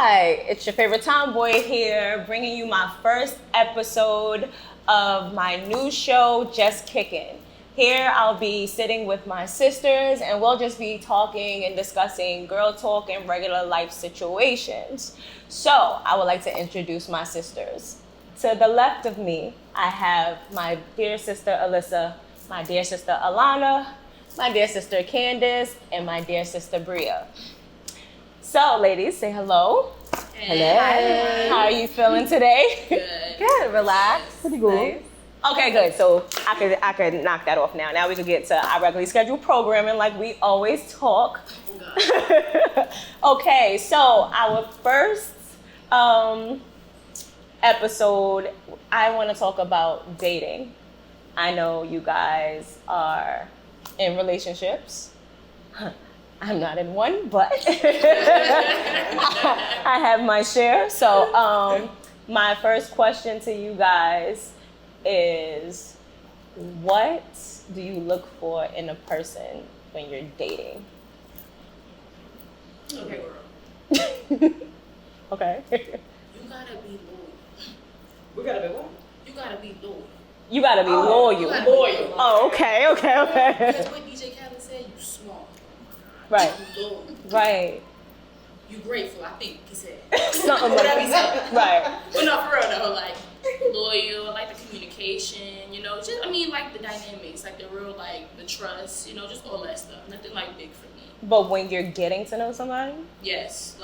Hi, it's your favorite tomboy here, bringing you my first episode of my new show, Just Kickin. Here I'll be sitting with my sisters and we'll just be talking and discussing girl talk and regular life situations. So I would like to introduce my sisters. To the left of me, I have my dear sister Alyssa, my dear sister Alanna, my dear sister Candace, and my dear sister Bria. So ladies, say hello. Hey. Hello. Hi. How are you feeling today? Good. Good, relax. Pretty good. Nice. Okay, good. So I could knock that off now. Now we can get to our regularly scheduled programming like we always talk. Okay, so our first episode, I want to talk about dating. I know you guys are in relationships. I'm not in one, but I have my share. So my first question to you guys is, what do you look for in a person when you're dating? Okay, girl. Okay. You gotta be loyal. We gotta be what? You gotta be loyal. You gotta be loyal. You gotta be loyal. Oh, okay. Because what DJ Khaled said, you smart. Right. You loyal. Right. You grateful, I think he said. Something like Whatever he said. Right. But no, for real though, like loyal, like the communication, you know, just like the dynamics, like the real, like the trust, you know, just all that stuff. Nothing like big for me. But when you're getting to know somebody? Yes,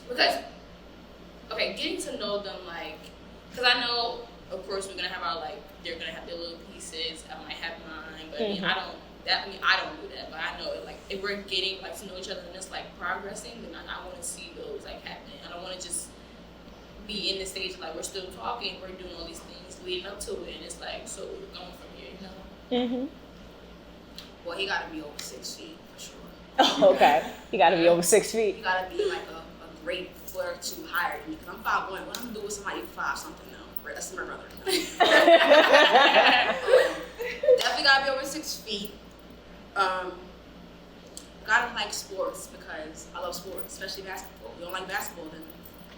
because, okay, getting to know them, because I know, of course, we're gonna have they're gonna have their little pieces. I might have mine, but I don't do that. But I know, if we're getting to know each other and it's progressing, then I want to see those happening. I don't want to just be in the stage we're still talking, we're doing all these things leading up to it, and it's so we're going from here, you know. Mm-hmm. Well, he got to be over 6 feet for sure. Oh, okay. You got to be over 6 feet. You got to be a great foot or two higher than me, because I'm 5'1". What I'm gonna do with somebody 5 something now? That's my brother. Definitely gotta be over 6 feet. Gotta like sports, because I love sports, especially basketball. If you don't like basketball, then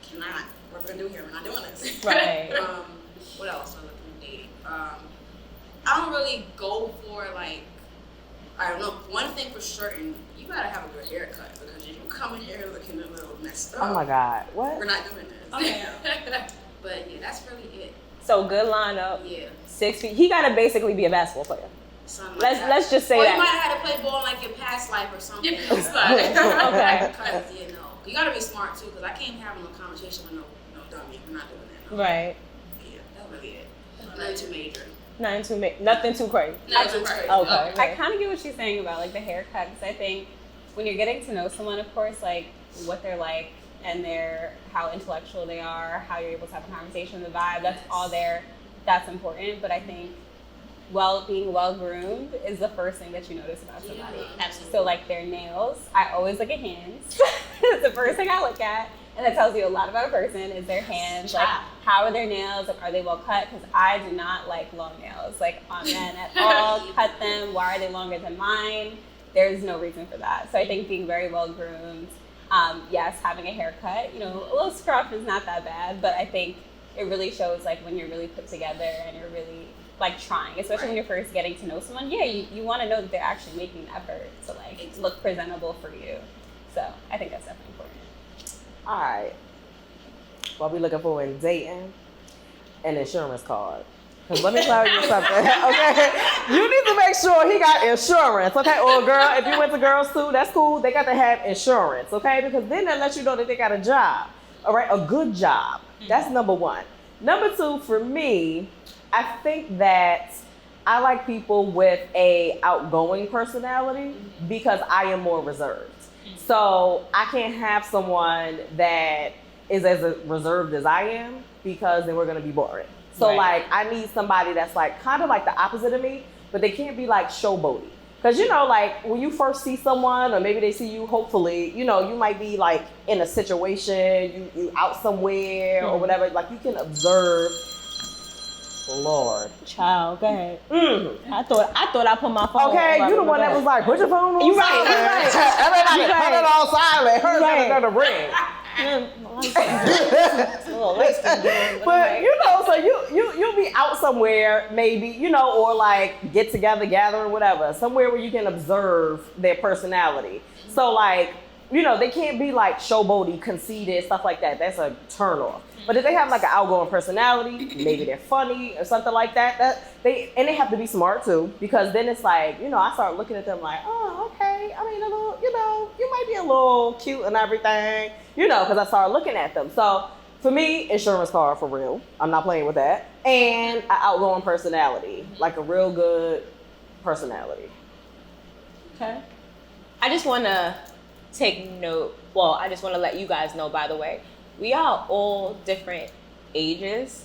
cannot. What we're gonna do here? We're not doing this. Right. What else? I look in dating. I don't really go for I don't know. One thing for certain, you gotta have a good haircut, because if you come in here looking a little messed up, Oh my God. What? we're not doing this. Okay. But yeah, that's really it. So good lineup. Yeah. 6 feet. He gotta basically be a basketball player. Something like that. Let's just say or that. you might have had to play ball in your past life or something. Okay. Because you gotta be smart too. Because I can't have a conversation with no dummy. We're not doing that. No. Right. Yeah, that's really it. Nothing too major. Nothing too crazy. Nothing too crazy. Okay. I kind of get what she's saying about the haircut, because I think when you're getting to know someone, of course, what they're like and how intellectual they are, how you're able to have a conversation, the vibe, that's all there. That's important. But I think being well groomed is the first thing that you notice about somebody. Yeah, absolutely. So their nails, I always look at hands. It's the first thing I look at. And that tells you a lot about a person, is their hands. How are their nails? Are they well cut? Because I do not like long nails, on men at all. Cut them. Why are they longer than mine? There's no reason for that. So I think being very well groomed, yes, having a haircut, a little scruff is not that bad, but I think it really shows when you're really put together and you're really trying, especially when you're first getting to know someone. Yeah, you want to know that they're actually making an effort to look presentable for you. So I think that's definitely important. All right. What we looking for in dating? An insurance card. Because let me tell you something, okay? You need to make sure he got insurance, okay? Or girl, if you went to girls too, that's cool. They got to have insurance, okay? Because then that lets you know that they got a job, all right? A good job. That's number one. Number two, for me, I think that I like people with a outgoing personality, because I am more reserved. So I can't have someone that is as reserved as I am, because then we're gonna be boring. So Right. I need somebody that's kind of the opposite of me, but they can't be showboaty. Because when you first see someone, or maybe they see you, hopefully, you might be in a situation, you out somewhere or whatever, you can observe. Lord. Child, go ahead. I thought I put my phone. Okay, you the one that was like, put your phone on. You right. Everybody put it on silent. Hers got another ring. But you know, so you'll be out somewhere, maybe, you know, or like get together, gather, or whatever, somewhere where you can observe their personality. So like, you know, they can't be like showboaty, conceited, stuff like that. That's a turn off. But if they have like an outgoing personality, maybe they're funny or something like that, they have to be smart too, because then it's like, you know, I start looking at them like, oh, okay. I mean, a little, you know, you might be a little cute and everything, you know, because I started looking at them. So for me, insurance card for real. I'm not playing with that. And an outgoing personality, like a real good personality. Okay. I just want to take note. Well, I just want to let you guys know, by the way, we are all different ages,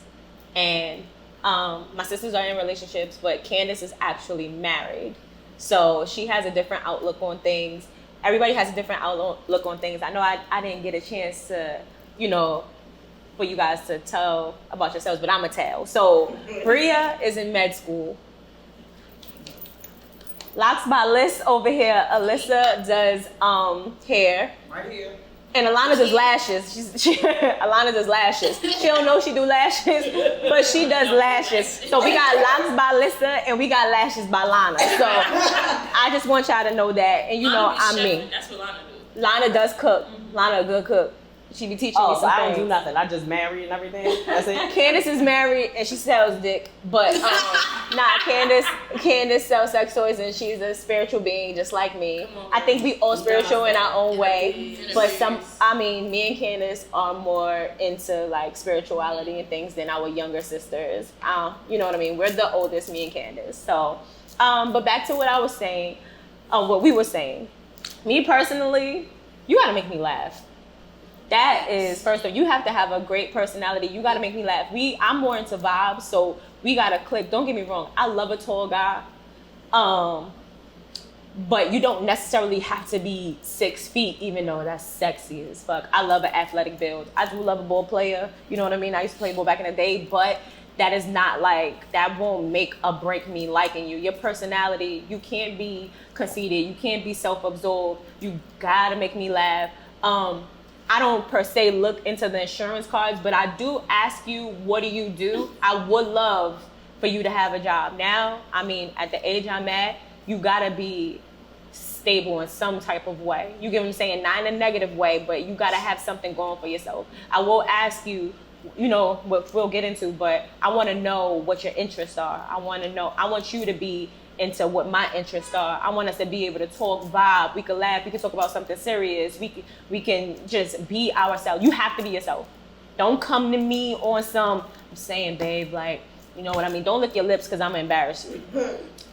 and my sisters are in relationships, but Candace is actually married. So she has a different outlook on things. Everybody has a different outlook on things. I know I didn't get a chance to, you know, for you guys to tell about yourselves, but I'm going to tell. So Bria is in med school. Locks by Liz over here. Alyssa does hair. Right here. And Alanna does lashes. Alanna does lashes. She don't know she do lashes, but she does lashes. So we got locks by Alyssa and we got lashes by Lana. So I just want y'all to know that. And you know, I'm me. That's what Lana do. Lana does cook. Lana a good cook. She be teaching me so some I things. don't do nothing. I just marry and everything. That's it. Candace is married and she sells dick, but Candace sells sex toys and she's a spiritual being just like me. I think we all spiritual in our own way, but me and Candace are more into like spirituality and things than our younger sisters. You know what I mean? We're the oldest, me and Candace. So, but back to what I was saying, what we were saying. Me personally, you gotta make me laugh. That is, first of all, you have to have a great personality. You got to make me laugh. I'm more into vibes, so we got to click. Don't get me wrong. I love a tall guy. But you don't necessarily have to be 6 feet, even though that's sexy as fuck. I love an athletic build. I do love a ball player. You know what I mean? I used to play ball back in the day, but that is not like, that won't make or break me liking you. Your personality, you can't be conceited. You can't be self-absorbed. You got to make me laugh. I don't per se look into the insurance cards, but I do ask you, what do you do? I would love for you to have a job. Now, I mean, at the age I'm at, you gotta be stable in some type of way. You get what I'm saying? Not in a negative way, but you gotta have something going for yourself. I will ask you, you know, what we'll get into, but I wanna know what your interests are. I want you to be into what my interests are. I want us to be able to talk, vibe. We can laugh. We can talk about something serious. We can just be ourselves. You have to be yourself. Don't come to me on some, I'm saying, babe, like, you know what I mean? Don't lick your lips because I'm going to embarrass you.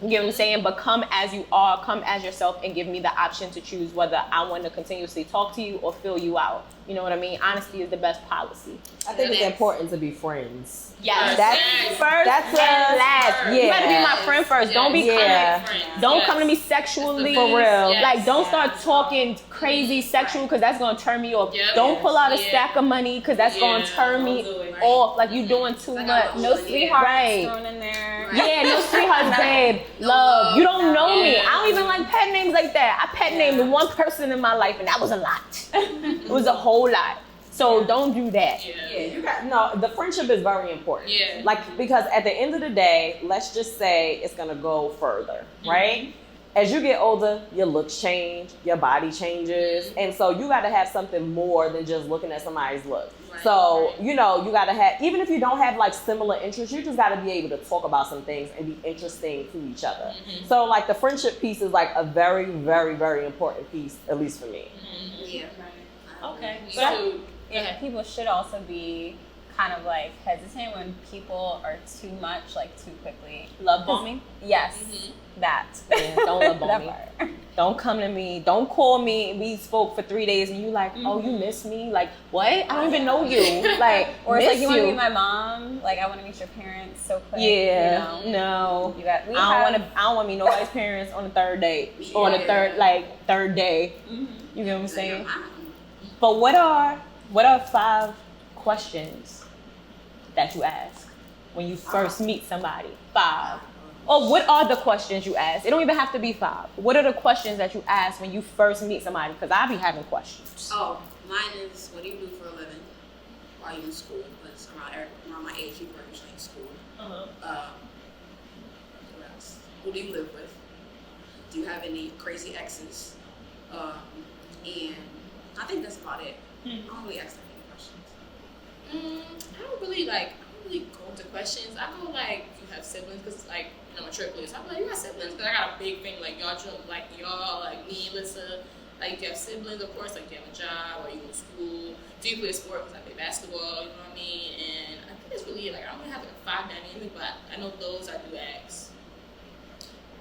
You get what I'm saying? But come as you are, come as yourself, and give me the option to choose whether I want to continuously talk to you or fill you out. You know what I mean? Honesty is the best policy. I think it's important to be friends. Yes. That's first and last. Yeah. You gotta be my friend first. Don't be don't come to me sexually. For real. Yes. Like, don't start talking crazy sexual because that's gonna turn me off. Yep. Don't pull out a stack of money because that's gonna turn me off. Like, you doing too much. No sweethearts Right. thrown in there. Yeah, no sweethearts, babe. Love. You don't know me. I don't even like pet names like that. I pet named one person in my life, and that was a lot. It was a whole lot. So don't do that. The friendship is very important. Yeah. Like, because at the end of the day, let's just say it's gonna go further, right? As you get older, your looks change, your body changes, and so you gotta have something more than just looking at somebody's look. Right. So, you know, you gotta have, even if you don't have like similar interests, you just gotta be able to talk about some things and be interesting to each other. So like the friendship piece is like a very, very, very important piece, at least for me. Yeah. Okay. Yeah, people should also be kind of like hesitant when people are too much, like too quickly. Love bombing? Yes, that. Yeah, don't love bomb That me. part. Don't come to me. Don't call me. We spoke for 3 days and you like, oh, you miss me? Like, what? I don't even know you. Like, Or it's miss like, you want to meet my mom? Like, I want to meet your parents so quick. Yeah, You know? no. You got, I don't want to meet nobody's parents on the third date. Or on the third day. You get what I'm saying? But what are 5 questions that you ask? when you first meet somebody? 5. Or what are the questions you ask? It don't even have to be 5. What are the questions that you ask when you first meet somebody? Because I be having questions. Oh, mine is, what do you do for a living while you're in school? Because around my age, people are usually in school. What else? Who do you live with? Do you have any crazy exes? And I think that's about it. I don't really ask that many questions. I don't really go into questions. I go like, you have siblings? Because like, I'm a triplets. I'm like, you got siblings? Because I got a big thing like y'all, like me, Alyssa. Like, you have siblings, of course. Like, you have a job, or you go to school. Do you play sport? Because I play basketball. You know what I mean? And I think that's really it. Like, I don't really have like a 5 dynamic, but I know those I do ask.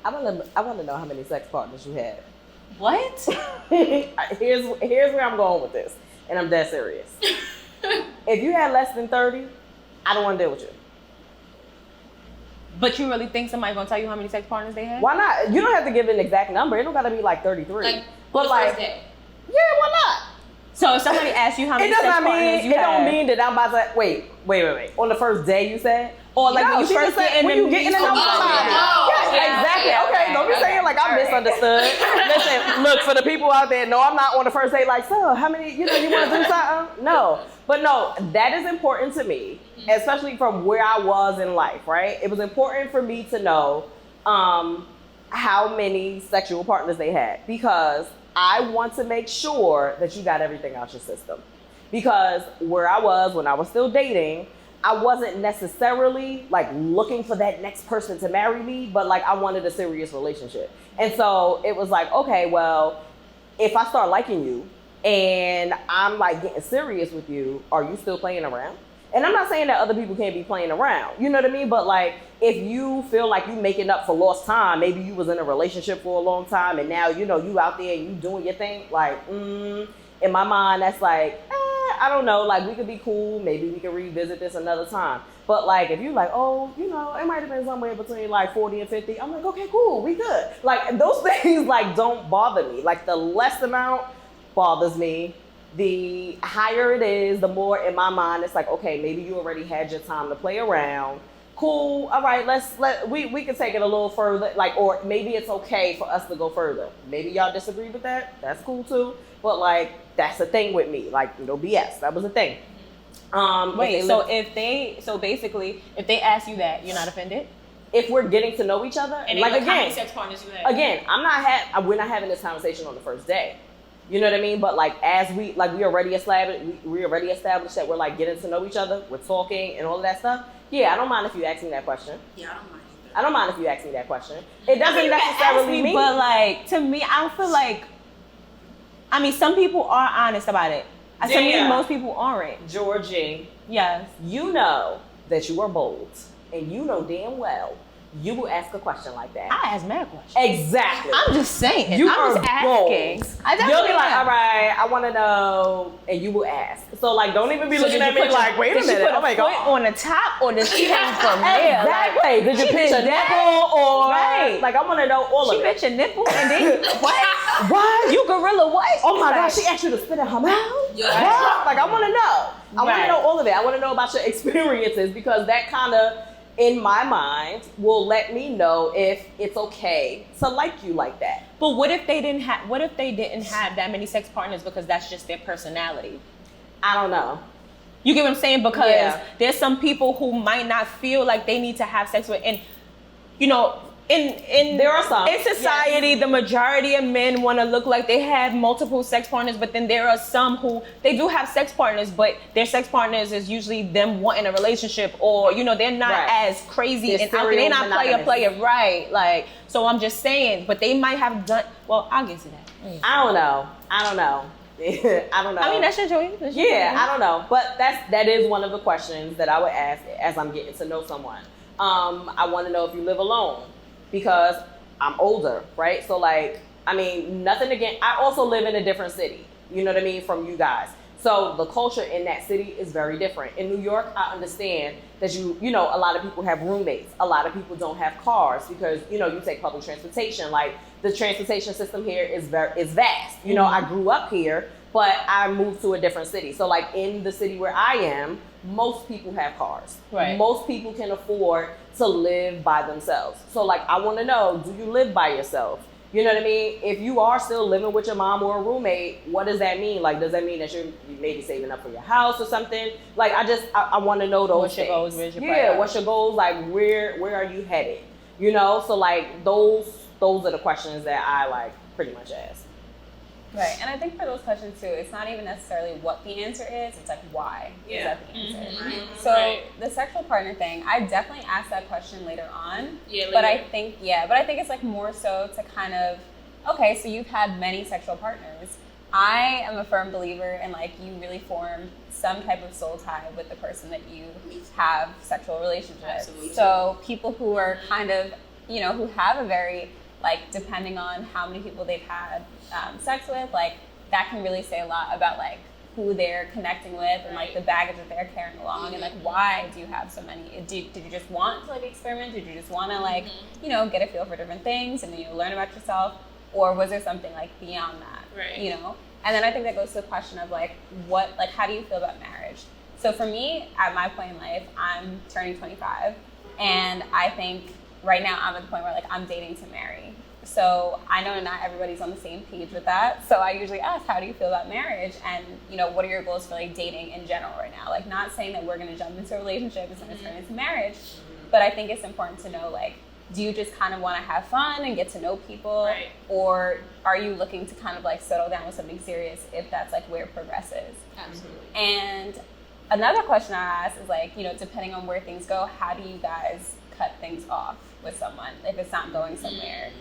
I want to know how many sex partners you had. What? Here's where I'm going with this, and I'm dead serious. If you had less than 30, I don't want to deal with you. But you really think somebody's gonna tell you how many sex partners they had? Why not? You don't have to give an exact number. It don't gotta be like 33. Like, but like, first day. yeah, why not? So if somebody asks you how many sex partners you it had, don't mean that I'm about to wait. On the first day, you said, or like when you first get in, when you get in the number. Yeah, exactly. Okay, don't be saying like I misunderstood. Listen, look, for the people out there, no, I'm not on the first date like, so how many? You want to do something? No, but no, that is important to me, especially from where I was in life. Right, it was important for me to know how many sexual partners they had, because I want to make sure that you got everything out your system. Because where I was when I was still dating, I wasn't necessarily like looking for that next person to marry me, but like I wanted a serious relationship. And so it was like, okay, well, if I start liking you and I'm like getting serious with you, are you still playing around? And I'm not saying that other people can't be playing around, you know what I mean? But like, if you feel like you making up for lost time, maybe you was in a relationship for a long time and now, you out there and you doing your thing, like, in my mind, that's like, I don't know, like we could be cool. Maybe we can revisit this another time. But like, if you like, oh, it might have been somewhere between like 40 and 50. I'm like, okay, cool, we good. Like those things like don't bother me. Like the less amount bothers me. The higher it is, the more in my mind, it's like, okay, maybe you already had your time to play around. Cool, all right, we can take it a little further, like, or maybe it's okay for us to go further. Maybe y'all disagree with that, that's cool too. But like, that's the thing with me, like, no BS, that was the thing. Wait, so basically, if they ask you that, you're not offended? If we're getting to know each other, and like how many again, sex partners you had? Again, we're not having this conversation on the first day. You know what I mean? But like, as we already established that we're like getting to know each other, we're talking and all of that stuff. Yeah, I don't mind if you ask me that question. Yeah, I don't mind either. I don't mind if you ask me that question. It doesn't necessarily mean. But like, to me, I feel like, some people are honest about it. To me, most people aren't. Georgie. Yes. You know that you are bold, and you know damn well you will ask a question like that. I ask mad questions. Exactly. I'm just saying. You I'm are just asking. You'll be like, all right, I want to know, and you will ask. So like, don't even be looking at me like, wait a minute. Did you put a foot on the top, or did she hang from there? Exactly. Did you pinch a nipple, or like I want to know all of it. She pinch a nipple, and then what? What? You gorilla what? Oh my gosh, she actually spit in her mouth. Yeah. Like I want to know. I want to know all of it. I want to know about your experiences, because that kind of, in my mind, will let me know if it's okay to like you like that. But what if they didn't have that many sex partners because that's just their personality? I don't know. You get what I'm saying? Because there's some people who might not feel like they need to have sex with, and in there are some in society, the majority of men want to look like they have multiple sex partners, but then there are some who they do have sex partners, but their sex partners is usually them wanting a relationship, or they're not as crazy and out there. They're not player, right? Like, so I'm just saying, but they might have done. Well, I'll get to that. I don't know. I don't know. That's your choice. I don't know. But that is one of the questions that I would ask as I'm getting to know someone. I want to know if you live alone, because I'm older, right? So like, nothing again. I also live in a different city, you know what I mean, from you guys. So the culture in that city is very different. In New York, I understand that a lot of people have roommates. A lot of people don't have cars because, you take public transportation. Like, the transportation system here is vast. I grew up here, but I moved to a different city. So like in the city where I am, most people have cars. Right. Most people can afford to live by themselves. So like I want to know, do you live by yourself? You know what I mean? If you are still living with your mom or a roommate, what does that mean? Like, does that mean that you maybe saving up for your house or something? Like, I want to know those What's your things. goals? Where's your yeah, priorities? what's your goals? Like, where are you headed? You know, so like those are the questions that I like pretty much ask. Right, and I think for those questions too, it's not even necessarily what the answer is, it's like why is that the answer. Mm-hmm. So the sexual partner thing, I definitely asked that question later on. Yeah, but I think it's like more so to kind of, okay, so you've had many sexual partners. I am a firm believer in like you really form some type of soul tie with the person that you have sexual relationships. Absolutely. So people who are kind of, you know, who have a very, like, depending on how many people they've had sex with, like, that can really say a lot about, like, who they're connecting with and, like, the baggage that they're carrying along and, like, why do you have so many? Did you just want to, like, experiment? Did you just want to, like, you know, get a feel for different things and then, you know, learn about yourself? Or was there something, like, beyond that, you know? And then I think that goes to the question of, like, how do you feel about marriage? So for me, at my point in life, I'm turning 25, and I think right now I'm at the point where, like, I'm dating to marry. So I know not everybody's on the same page with that. So I usually ask, how do you feel about marriage? And, you know, what are your goals for, like, dating in general right now? Like, not saying that we're going to jump into a relationship, it's going to turn into marriage. But I think it's important to know, like, do you just kind of want to have fun and get to know people? Right. Or are you looking to kind of, like, settle down with something serious if that's, like, where it progresses? Absolutely. And another question I ask is, like, you know, depending on where things go, how do you guys cut things off with someone if it's not going somewhere?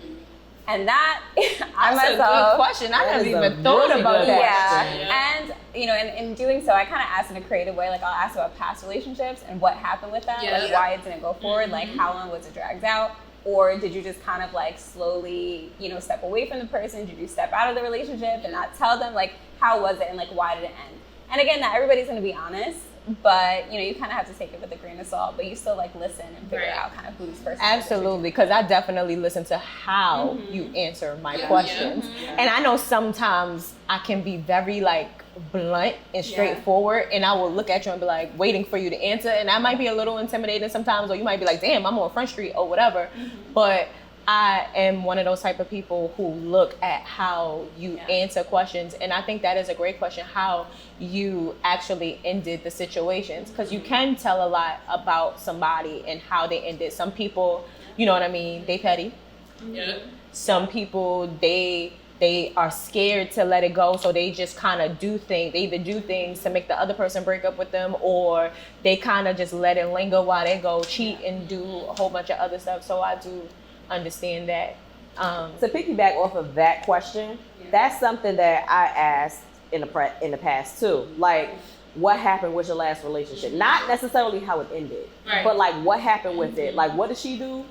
And that, That's a good question. I never even thought about that. Yeah. And, you know, in doing so, I kind of ask in a creative way. Like, I'll ask about past relationships and what happened with that. Like, why it didn't go forward. Like, how long was it dragged out? Or did you just kind of, like, slowly, you know, step away from the person? Did you step out of the relationship and not tell them? Like, how was it and, like, why did it end? And again, not everybody's going to be honest. But, you know, you kind of have to take it with a grain of salt, but you still, like, listen and figure out kind of who this person is. Absolutely, because I definitely listen to how you answer my questions. And I know sometimes I can be very, like, blunt and straightforward, and I will look at you and be like, waiting for you to answer, and that might be a little intimidating sometimes, or you might be like, damn, I'm on Front Street or whatever. But I am one of those type of people who look at how you answer questions, and I think that is a great question, how you actually ended the situations, because you can tell a lot about somebody and how they ended. Some people, you know what I mean, they petty. Some people, they are scared to let it go, so they just kind of do things. They either do things to make the other person break up with them, or they kind of just let it linger while they go cheat and do a whole bunch of other stuff. So I do understand that. To piggyback off of that question, that's something that I asked in the past too. Like, what happened with your last relationship? Not necessarily how it ended, but like what happened with it. Like, what did she do?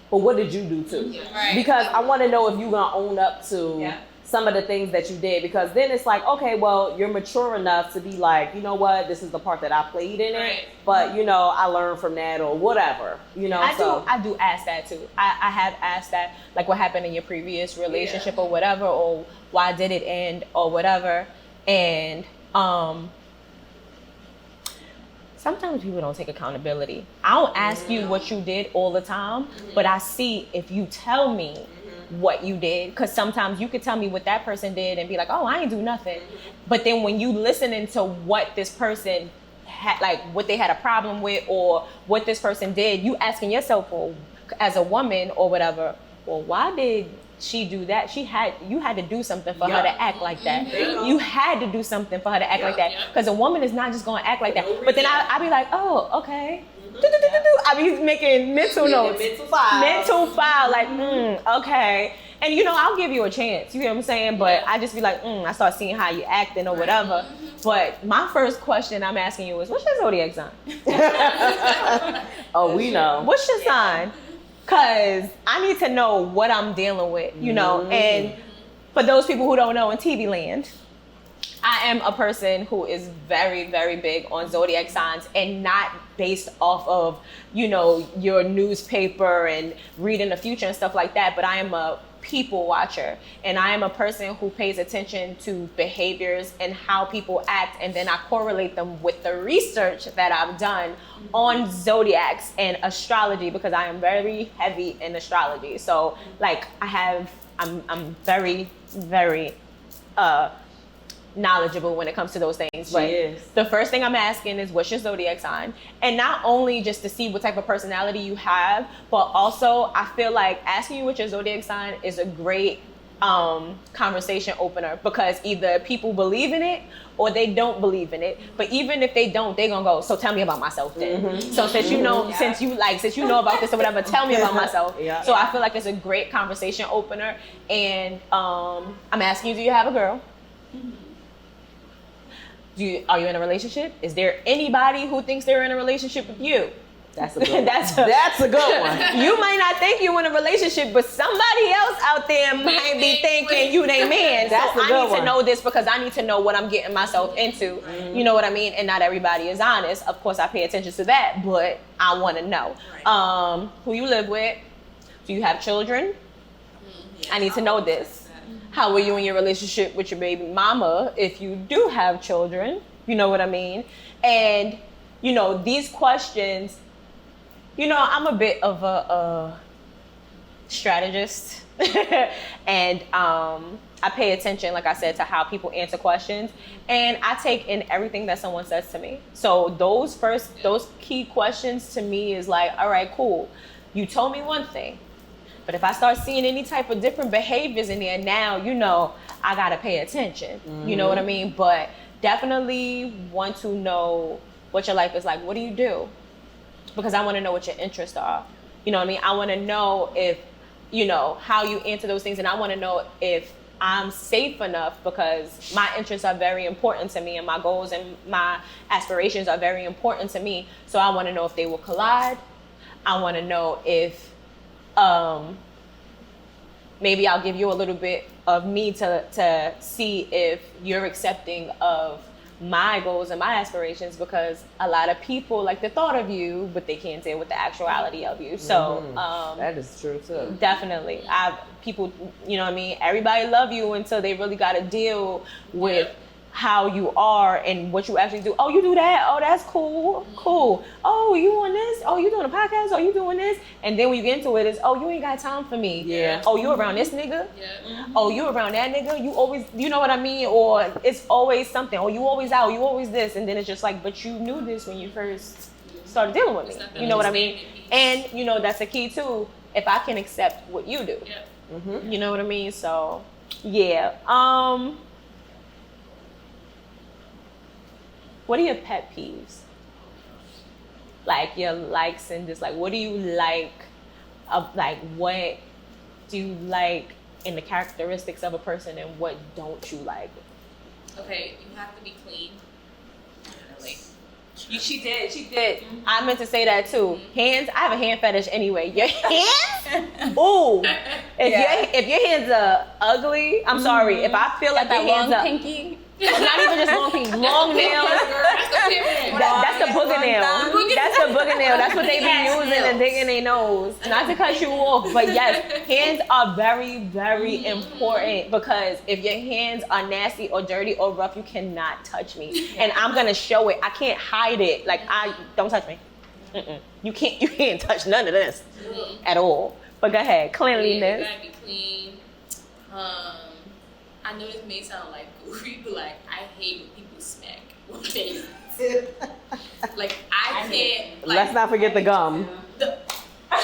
But what did you do too? Because I want to know if you're gonna own up to some of the things that you did. Because then it's like, okay, well, you're mature enough to be like, you know what, this is the part that I played in it. But you know, I learned from that or whatever. You know, I do ask that too. I have asked that, like, what happened in your previous relationship or whatever, or why did it end or whatever. And sometimes people don't take accountability. I don't ask you what you did all the time, but I see if you tell me what you did, because sometimes you could tell me what that person did and be like, oh, I ain't do nothing. But then when you listening to what this person had, like what they had a problem with or what this person did, you asking yourself, well, as a woman or whatever, well, why did she do that? You had to do something for her to act like that. You had to do something for her to act like that, because a woman is not just going to act like that. But then I be like, oh, okay. I be making mental notes, mental file, like, okay. And you know, I'll give you a chance, you hear what I'm saying? But I just be like, I start seeing how you acting or whatever. But my first question I'm asking you is, what's your zodiac sign? Oh, we know. What's your sign? Because I need to know what I'm dealing with, you know. And for those people who don't know, in TV land, I am a person who is very, very big on zodiac signs, and not based off of, you know, your newspaper and reading the future and stuff like that. But I am a people watcher, and I am a person who pays attention to behaviors and how people act, and then I correlate them with the research that I've done on zodiacs and astrology, because I am very heavy in astrology. So like I'm very, very knowledgeable when it comes to those things. But the first thing I'm asking is, what's your zodiac sign? And not only just to see what type of personality you have, but also I feel like asking you what your zodiac sign is a great conversation opener, because either people believe in it or they don't believe in it. But even if they don't, they're gonna go, so tell me about myself then. So since you know, since you know about this or whatever, tell me about myself. So I feel like it's a great conversation opener. And I'm asking you, do you have a girl? Are you in a relationship? Is there anybody who thinks they're in a relationship with you? That's a good one. That's a good one. You might not think you're in a relationship, but somebody else out there might be thinking you they man. So I need to know this, because I need to know what I'm getting myself into. You know what I mean? And not everybody is honest. Of course, I pay attention to that, but I want to know who you live with. Do you have children? I need to know this. How are you in your relationship with your baby mama if you do have children? You know what I mean? And, you know, these questions, you know, I'm a bit of a strategist. And I pay attention, like I said, to how people answer questions. And I take in everything that someone says to me. So those key questions to me is like, all right, cool. You told me one thing. But if I start seeing any type of different behaviors in there, now, you know, I got to pay attention. You know what I mean? But definitely want to know what your life is like. What do you do? Because I want to know what your interests are. You know what I mean? I want to know if, you know, how you answer those things. And I want to know if I'm safe enough, because my interests are very important to me, and my goals and my aspirations are very important to me. So I want to know if they will collide. I want to know if maybe I'll give you a little bit of me to see if you're accepting of my goals and my aspirations, because a lot of people like the thought of you, but they can't deal with the actuality of you. So that is true too. Definitely. People, you know what I mean? Everybody love you until they really got to deal with how you are and what you actually do. Oh, you do that? Oh, that's cool. Cool. Oh, you on this? Oh, you doing a podcast? Oh, you doing this? And then when you get into it, it's, oh, you ain't got time for me. Yeah. Oh, you around this nigga? Yeah. Oh, you around that nigga? You always, you know what I mean? Or it's always something. Oh, you always out. You always this. And then it's just like, but you knew this when you first started dealing with me. You know what I mean? And, you know, that's the key too. If I can accept what you do. Yeah. You know what I mean? So, yeah. What are your pet peeves? Like your likes and dislikes. What do you like? Like what do you like in the characteristics of a person, and what don't you like? Okay, you have to be clean. She did. I meant to say that too. Hands. I have a hand fetish anyway. Your hands? Ooh. If your hands are ugly, I'm sorry. If I feel like your hands are pinky. Not even just long pinky, long nails. That's the booger nail. That's the booger nail. That's what they be using and digging their nose. Not to cut you off, but yes, hands are very, very important, because if your hands are nasty or dirty or rough, you cannot touch me. And I'm gonna show it. I can't hide it. Like, don't touch me. You can't touch none of this at all. But go ahead, cleanliness. You gotta be clean. I know this may sound like goofy, but like I hate when people smack when they like I can't. Like, let's not forget the gum. I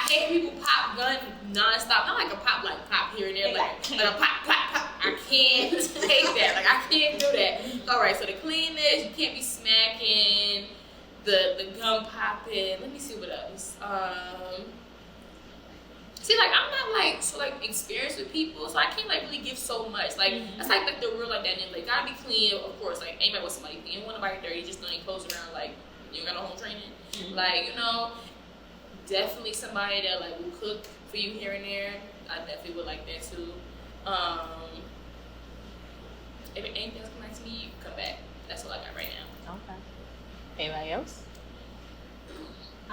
hate people pop gun nonstop. Not like a pop here and there, like a pop. I can't take that. Like I can't do that. All right, so the cleanness, you can't be smacking, the gum popping. Let me see what else. See, like, I'm not, like, so, like, experienced with people, so I can't, like, really give so much. Like, that's, like, the real, like, that name. Like, gotta be clean, of course. Like, anybody with somebody clean. You don't want nobody dirty, just throwing clothes around, like, you got no home training. Like, you know, definitely somebody that, like, will cook for you here and there. I definitely would like that, too. If anything's coming to me, you come back. That's all I got right now. Okay. Anybody else?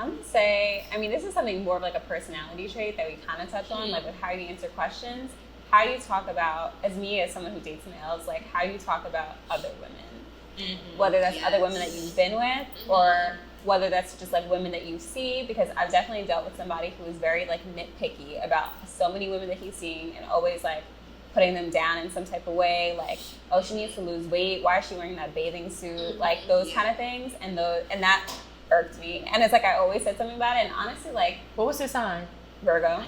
I'm gonna say, I I mean, this is something more of like a personality trait that we kind of touch on, like with how you answer questions. How do you talk about, as me, as someone who dates males, like how do you talk about other women? Whether that's other women that you've been with or whether that's just like women that you see, because I've definitely dealt with somebody who is very like nitpicky about so many women that he's seeing and always like putting them down in some type of way, like, oh, she needs to lose weight, why is she wearing that bathing suit, like those kind of things, and that irked me. And it's like I always said something about it, and honestly, like, What was his sign? Virgo.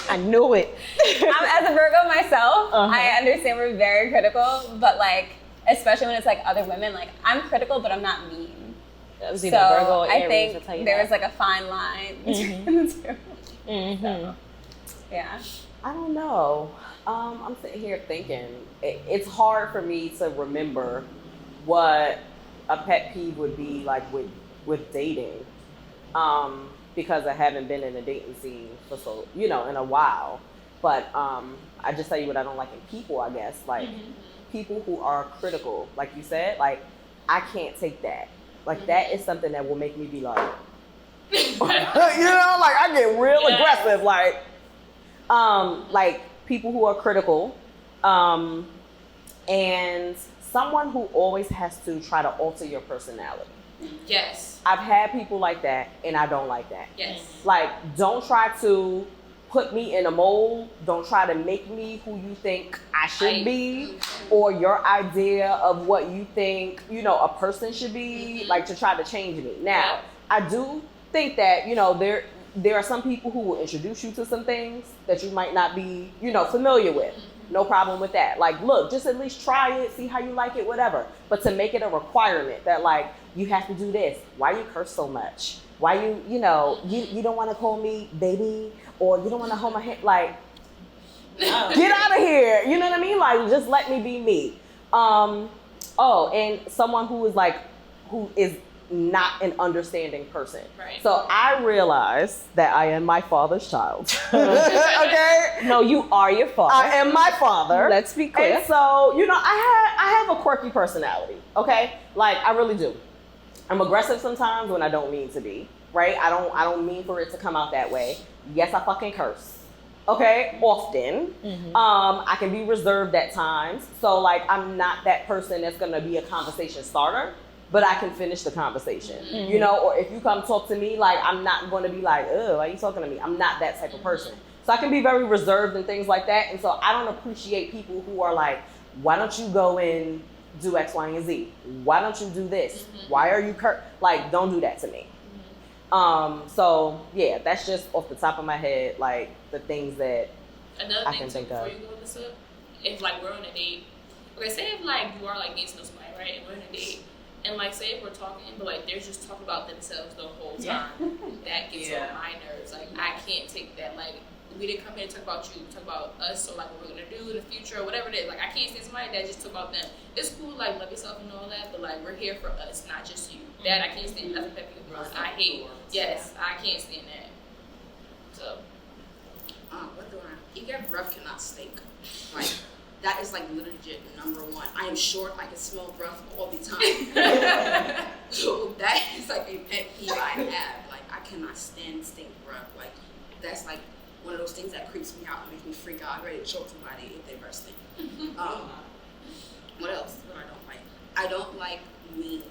I knew it. As a Virgo myself, I understand we're very critical, but like, especially when it's like other women, like I'm critical, but I'm not mean. So Virgo or I Aries, I'll think tell you there that. is like a fine line between the two. So, yeah. I don't know. I'm sitting here thinking it's hard for me to remember what a pet peeve would be like with dating, because I haven't been in a dating scene for in a while. But I just tell you what I don't like in people. I guess like people who are critical, like you said. Like I can't take that. Like that is something that will make me be like, like I get real aggressive. Like people who are critical, and someone who always has to try to alter your personality. Yes. I've had people like that, and I don't like that. Yes. Like, don't try to put me in a mold. Don't try to make me who you think I should be, or your idea of what you think, a person should be, like to try to change me. Now, I do think that, there are some people who will introduce you to some things that you might not be, familiar with. No problem with that. Like, look, just at least try it, see how you like it, whatever. But to make it a requirement that, like, you have to do this. Why you curse so much? Why you don't want to call me baby, or you don't want to hold my hand, like, get out of here. You know what I mean? Like, just let me be me. And someone who is not an understanding person. Right. So I realize that I am my father's child. Okay? No, you are your father. I am my father. Let's be clear. And so, I have a quirky personality, okay? Like, I really do. I'm aggressive sometimes when I don't mean to be, right? I don't mean for it to come out that way. Yes, I fucking curse. Okay? Often. I can be reserved at times. So, like, I'm not that person that's going to be a conversation starter, but I can finish the conversation, or if you come talk to me, like, I'm not going to be like, oh, why are you talking to me? I'm not that type of person. So I can be very reserved and things like that. And so I don't appreciate people who are like, why don't you go and do X, Y, and Z? Why don't you do this? Why are you like, don't do that to me. So yeah, that's just off the top of my head, like the things that Another I thing can too, think before of. you go this up, if like we're on a date, okay, say if like you are like dating somebody, right, and we're on a date, and like say if we're talking, but like they're just talking about themselves the whole time, that gets on my nerves. Like I can't take that. Like we didn't come here to talk about you, talk about us, or like what we're gonna do in the future, or whatever it is. Like I can't stand somebody that just talk about them. It's cool, like love yourself and all that, but like we're here for us, not just you. That I can't stand. That's a pet peeve of mine. I hate. Yes, I can't stand that. So. What do I? Eat your breath cannot stink. Like that is like legit number one. I am short. I can smell breath all the time. So that is like a pet peeve I have. Like I cannot stand stink breath. Like that's like one of those things that creeps me out and makes me freak out. I'm ready to choke somebody if they breath stink. What else? What I don't like? I don't like mean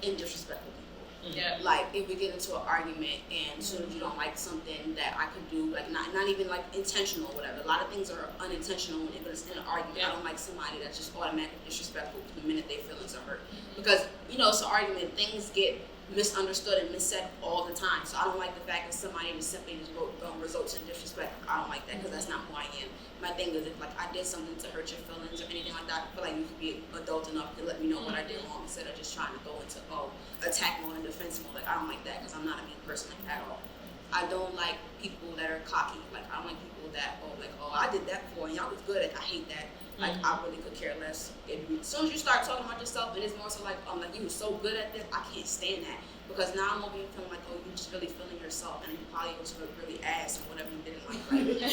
and disrespectful people. Yeah. Like if we get into an argument and as soon as you don't like something that I could do, like not even like intentional or whatever. A lot of things are unintentional when it's in an argument. I don't like somebody that's just automatically disrespectful the minute their feelings are hurt. Because, it's an argument, things get misunderstood and missaid all the time. So I don't like the fact that somebody just simply results in disrespect. I don't like that because that's not who I am. My thing is if like I did something to hurt your feelings or anything like that, I feel like you could be adult enough to let me know what I did wrong instead of just trying to go into attack mode and defense mode. Like I don't like that because I'm not a mean person like at all. I don't like people that are cocky. Like I don't like people that I did that before and y'all was good at. I hate that. Like I really could care less. As soon as you start talking about yourself, it is more so like you were so good at this. I can't stand that because now I'm over here feeling like you just really feeling yourself and you probably was really ass and whatever you didn't like.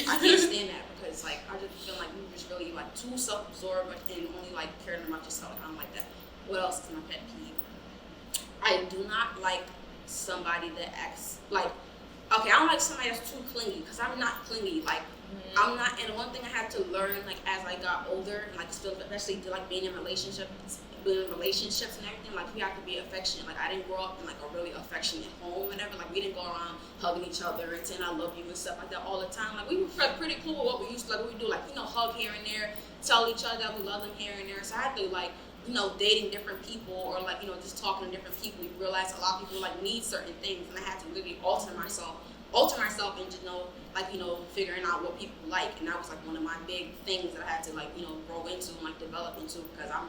I can't stand that because like I just feel like you just really like too self-absorbed and only like caring about yourself. I don't like that. What else is my pet peeve? I do not like somebody that acts like, okay, I don't like somebody that's too clingy, because I'm not clingy. Like, I'm not, and one thing I had to learn, like, as I got older, and, like, still, especially, like, being in relationships and everything, like, we have to be affectionate. Like, I didn't grow up in, like, a really affectionate home and everything. Like, we didn't go around hugging each other and saying I love you and stuff like that all the time. Like, we were pretty cool with what we used to, like, what we do, like, you know, hug here and there, tell each other that we love them here and there. So I had to, like, you know, dating different people, or, like, you know, just talking to different people, you realize a lot of people, like, need certain things, and I had to really alter myself into, you know, like, you know, figuring out what people like. And that was, like, one of my big things that I had to, like, you know, grow into and, like, develop into, because I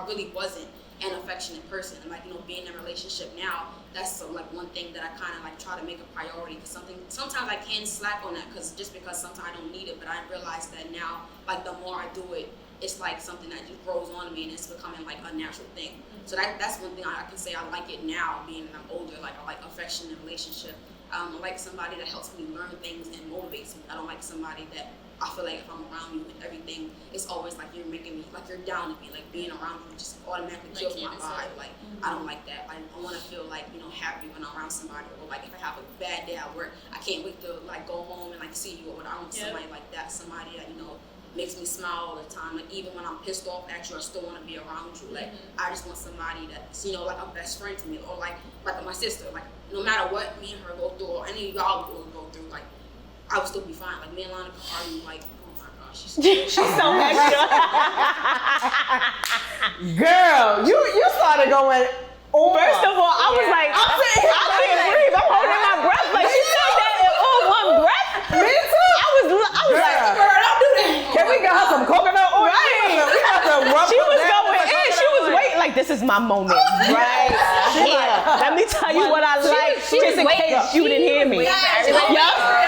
really wasn't an affectionate person. And, like, you know, being in a relationship now, that's like one thing that I kind of, like, try to make a priority, because sometimes I can slack on that, because sometimes I don't need it, but I realize that now, like, the more I do it, it's like something that just grows on me, and it's becoming like a natural thing. So that's one thing I can say I like it now, being that I'm older. Like, I like affection and relationship. I like somebody that helps me learn things and motivates me. I don't like somebody that I feel like if I'm around you and everything, it's always like you're making me, like you're down to me, like being around you just automatically kills my vibe. Like, I don't like that. Like, I want to feel like, you know, happy when I'm around somebody, or like if I have a bad day at work, I can't wait to like go home and like see you, or I want somebody like that, somebody that, you know, makes me smile all the time. Like, even when I'm pissed off at you, I still want to be around you. Like, I just want somebody that's, you know, like a best friend to me, or like my sister. Like, no matter what me and her go through, or any of y'all will go through, like, I would still be fine. Like, me and Alanna can argue, like, oh my gosh, she's so extra. Girl, you started going on. First of all, I was like, I couldn't breathe. I'm holding my breath. Like, she said that in all one breath. Me too. I was like, girl, don't do that. Can we get her some coconut oil? Right. We have to rub she her was down going with in. She was waiting. Like, this is my moment. Right. Yeah. Let me tell you what I like, she just in was case waiting. you didn't hear me. Yup.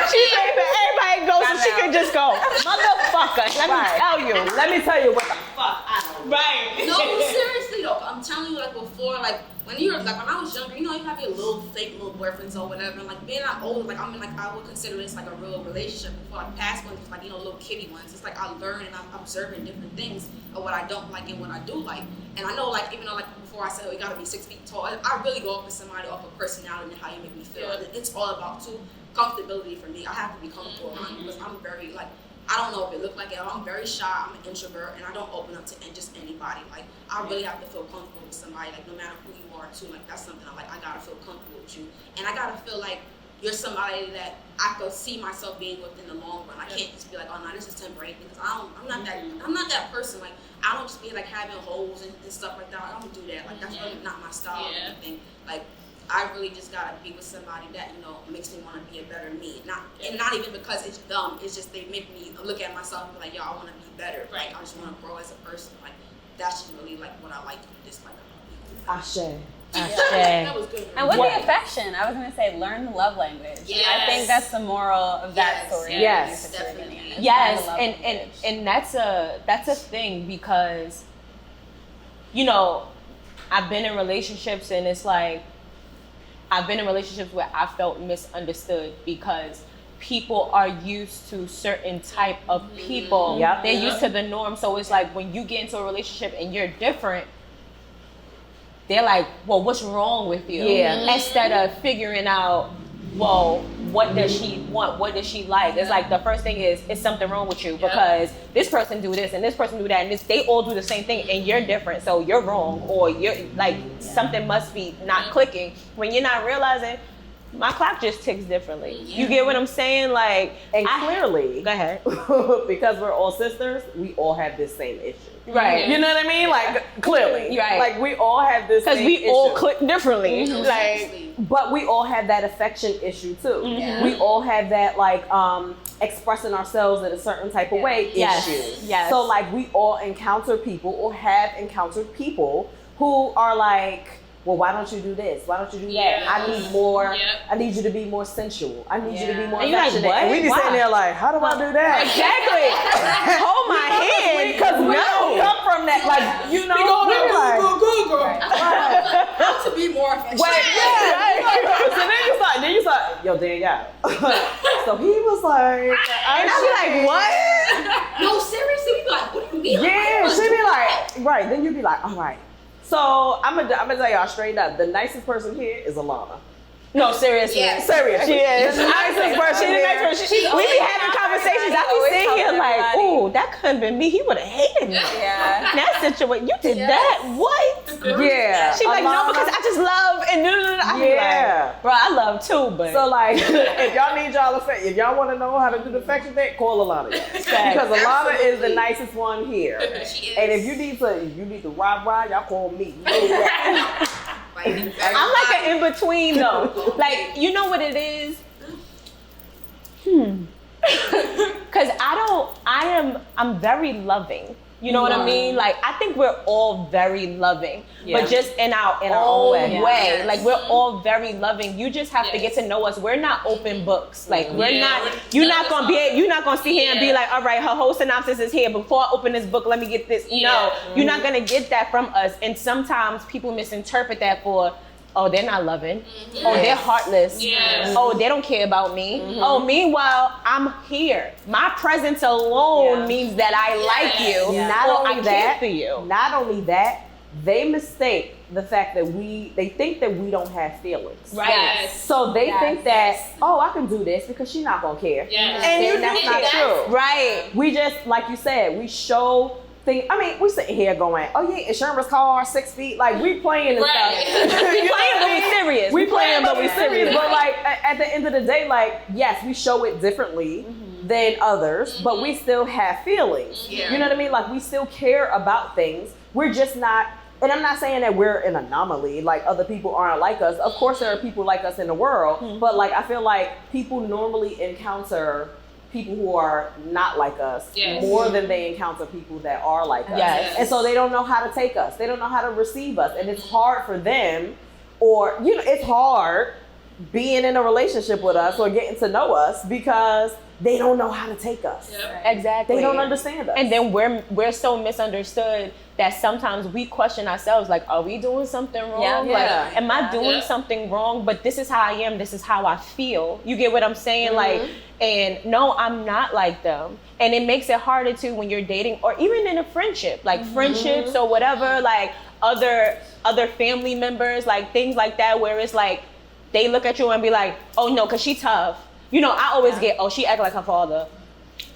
She said for everybody to go, so she could just go. Motherfucker. Let me tell you. Let me tell you what the fuck I don't know. Right. No, seriously though, I'm telling you, like, before, like, when I was younger, you know, you have your little fake little boyfriends or whatever, and like being that older, like, I mean, like, I would consider this like a real relationship. Before, like, past ones, like, you know, little kiddie ones, it's like I learn and I'm observing different things of what I don't like and what I do like. And I know, like, even though, like, before I said, oh, you gotta be 6 feet tall, I really go up with somebody off of personality and how you make me feel. And it's all about, too, comfortability for me. I have to be comfortable around you, because I'm very, like, I don't know if it looked like it. I'm very shy. I'm an introvert, and I don't open up to just anybody. Like, I really have to feel comfortable with somebody. Like, no matter who you are, too. Like, that's something I gotta feel comfortable with you, and I gotta feel like you're somebody that I could see myself being with in the long run. I can't just be like, oh no, this is temporary, because I'm not that person. Like, I don't just be like having holes and stuff like that. I don't do that. Like, that's really not my style or anything. Like, I really just gotta be with somebody that, you know, makes me want to be a better me. Not even because it's dumb. It's just they make me look at myself and be like, yo, I want to be better. Like, I just want to grow as a person. Like, that's just really like what I like and dislike about people. Ashe. That was good. And with the affection, I was going to say, learn the love language. Yes. I think that's the moral of that story. Yes. Definitely. Yes, and that's a thing, because, you know, I've been in relationships, and it's like, I've been in relationships where I felt misunderstood, because people are used to certain type of people. Yep. They're used to the norm. So it's like, when you get into a relationship and you're different, they're like, well, what's wrong with you? Yeah. Instead of figuring out, well, what does she want? What does she like? It's like, the first thing is something wrong with you, because this person do this and this person do that, and they all do the same thing, and you're different, so you're wrong, or you're like, something must be not clicking, when you're not realizing my clock just ticks differently. You get what I'm saying? Like, And clearly, go ahead. because we're all sisters, we all have this same issue. Right. You know what I mean? Like, clearly. Right. Like, we all have this Because same we all issue. click differently. Like, Seriously. But we all have that affection issue too. Yeah. We all have that, like, expressing ourselves in a certain type of way Yes. issue. Yes. So, like, we all encounter people, or have encountered people, who are like, well, why don't you do this? Why don't you do that? Yeah. I need more. Yep. I need you to be more sensual. I need you to be more And you're like, affectionate. what? And we be Why? sitting there like, how do I do that? exactly. Hold my hand. Because we don't come from that, like, you know, we're like, How to be more affectionate. wait, yeah. So then you start, yo, Danielle. So he was like, And I'll be like, what? No, seriously, we be like, what do you mean? yeah, she be like, right. Then you be like, all right. So I'm gonna tell y'all straight up, the nicest person here is Alanna. No, seriously. Yeah. Serious. She is. The nicest person there. We be having conversations. I be sitting here like, ooh, that couldn't have been me. He would have hated me. Yeah. That situation, you did that? What? Yeah. She like, no, Alanna. because I just love and I be like, bro, I love too, but So like, if y'all need if y'all want to know how to do the affection thing, call Alanna. Because Alanna is the nicest one here. She is. And if you need to ride, y'all call me. I'm like an in between though. Like, you know what it is? Because I'm very loving. You know what I mean? Like, I think we're all very loving, but just in our own way. Yes. Like, we're all very loving. You just have to get to know us. We're not open books. Like, you're not gonna sit here and be like, all right, her whole synopsis is here. Before I open this book, let me get this. No, you're not gonna get that from us. And sometimes people misinterpret that for, oh, they're not loving. Oh, they're heartless. Yes. Oh, they don't care about me. Oh, meanwhile, I'm here. My presence alone means that I like you. Not or only I that, care for you. Not only that, they mistake the fact that they think that we don't have feelings. Right. Yes. So they think that, oh, I can do this because she's not gonna care. Yes. And that's you not care. true. Right. We just, like you said, we show things. I mean, we sitting here going, oh yeah, insurance car, 6 feet, like we playing and Right. stuff. We playing, but we serious. We playing, but we serious. serious. But like at the end of the day, like, yes, we show it differently than others, but we still have feelings. Yeah. You know what I mean? Like, we still care about things. We're just not, and I'm not saying that we're an anomaly, like other people aren't like us. Of course there are people like us in the world, but like I feel like people normally encounter people who are not like us more than they encounter people that are like us. Yes. And so they don't know how to take us. They don't know how to receive us. And it's hard for them, or, you know, it's hard being in a relationship with us or getting to know us because they don't know how to take us. Exactly. They don't understand us. And then we're so misunderstood that sometimes we question ourselves, like, are we doing something wrong? Yeah. Like, am I doing something wrong? But this is how I am. This is how I feel. You get what I'm saying? Like, and no, I'm not like them. And it makes it harder too when you're dating or even in a friendship, like friendships or whatever, like other family members, like things like that, where it's like, they look at you and be like, oh no, cause she tough. You know, I always get, oh, she act like her father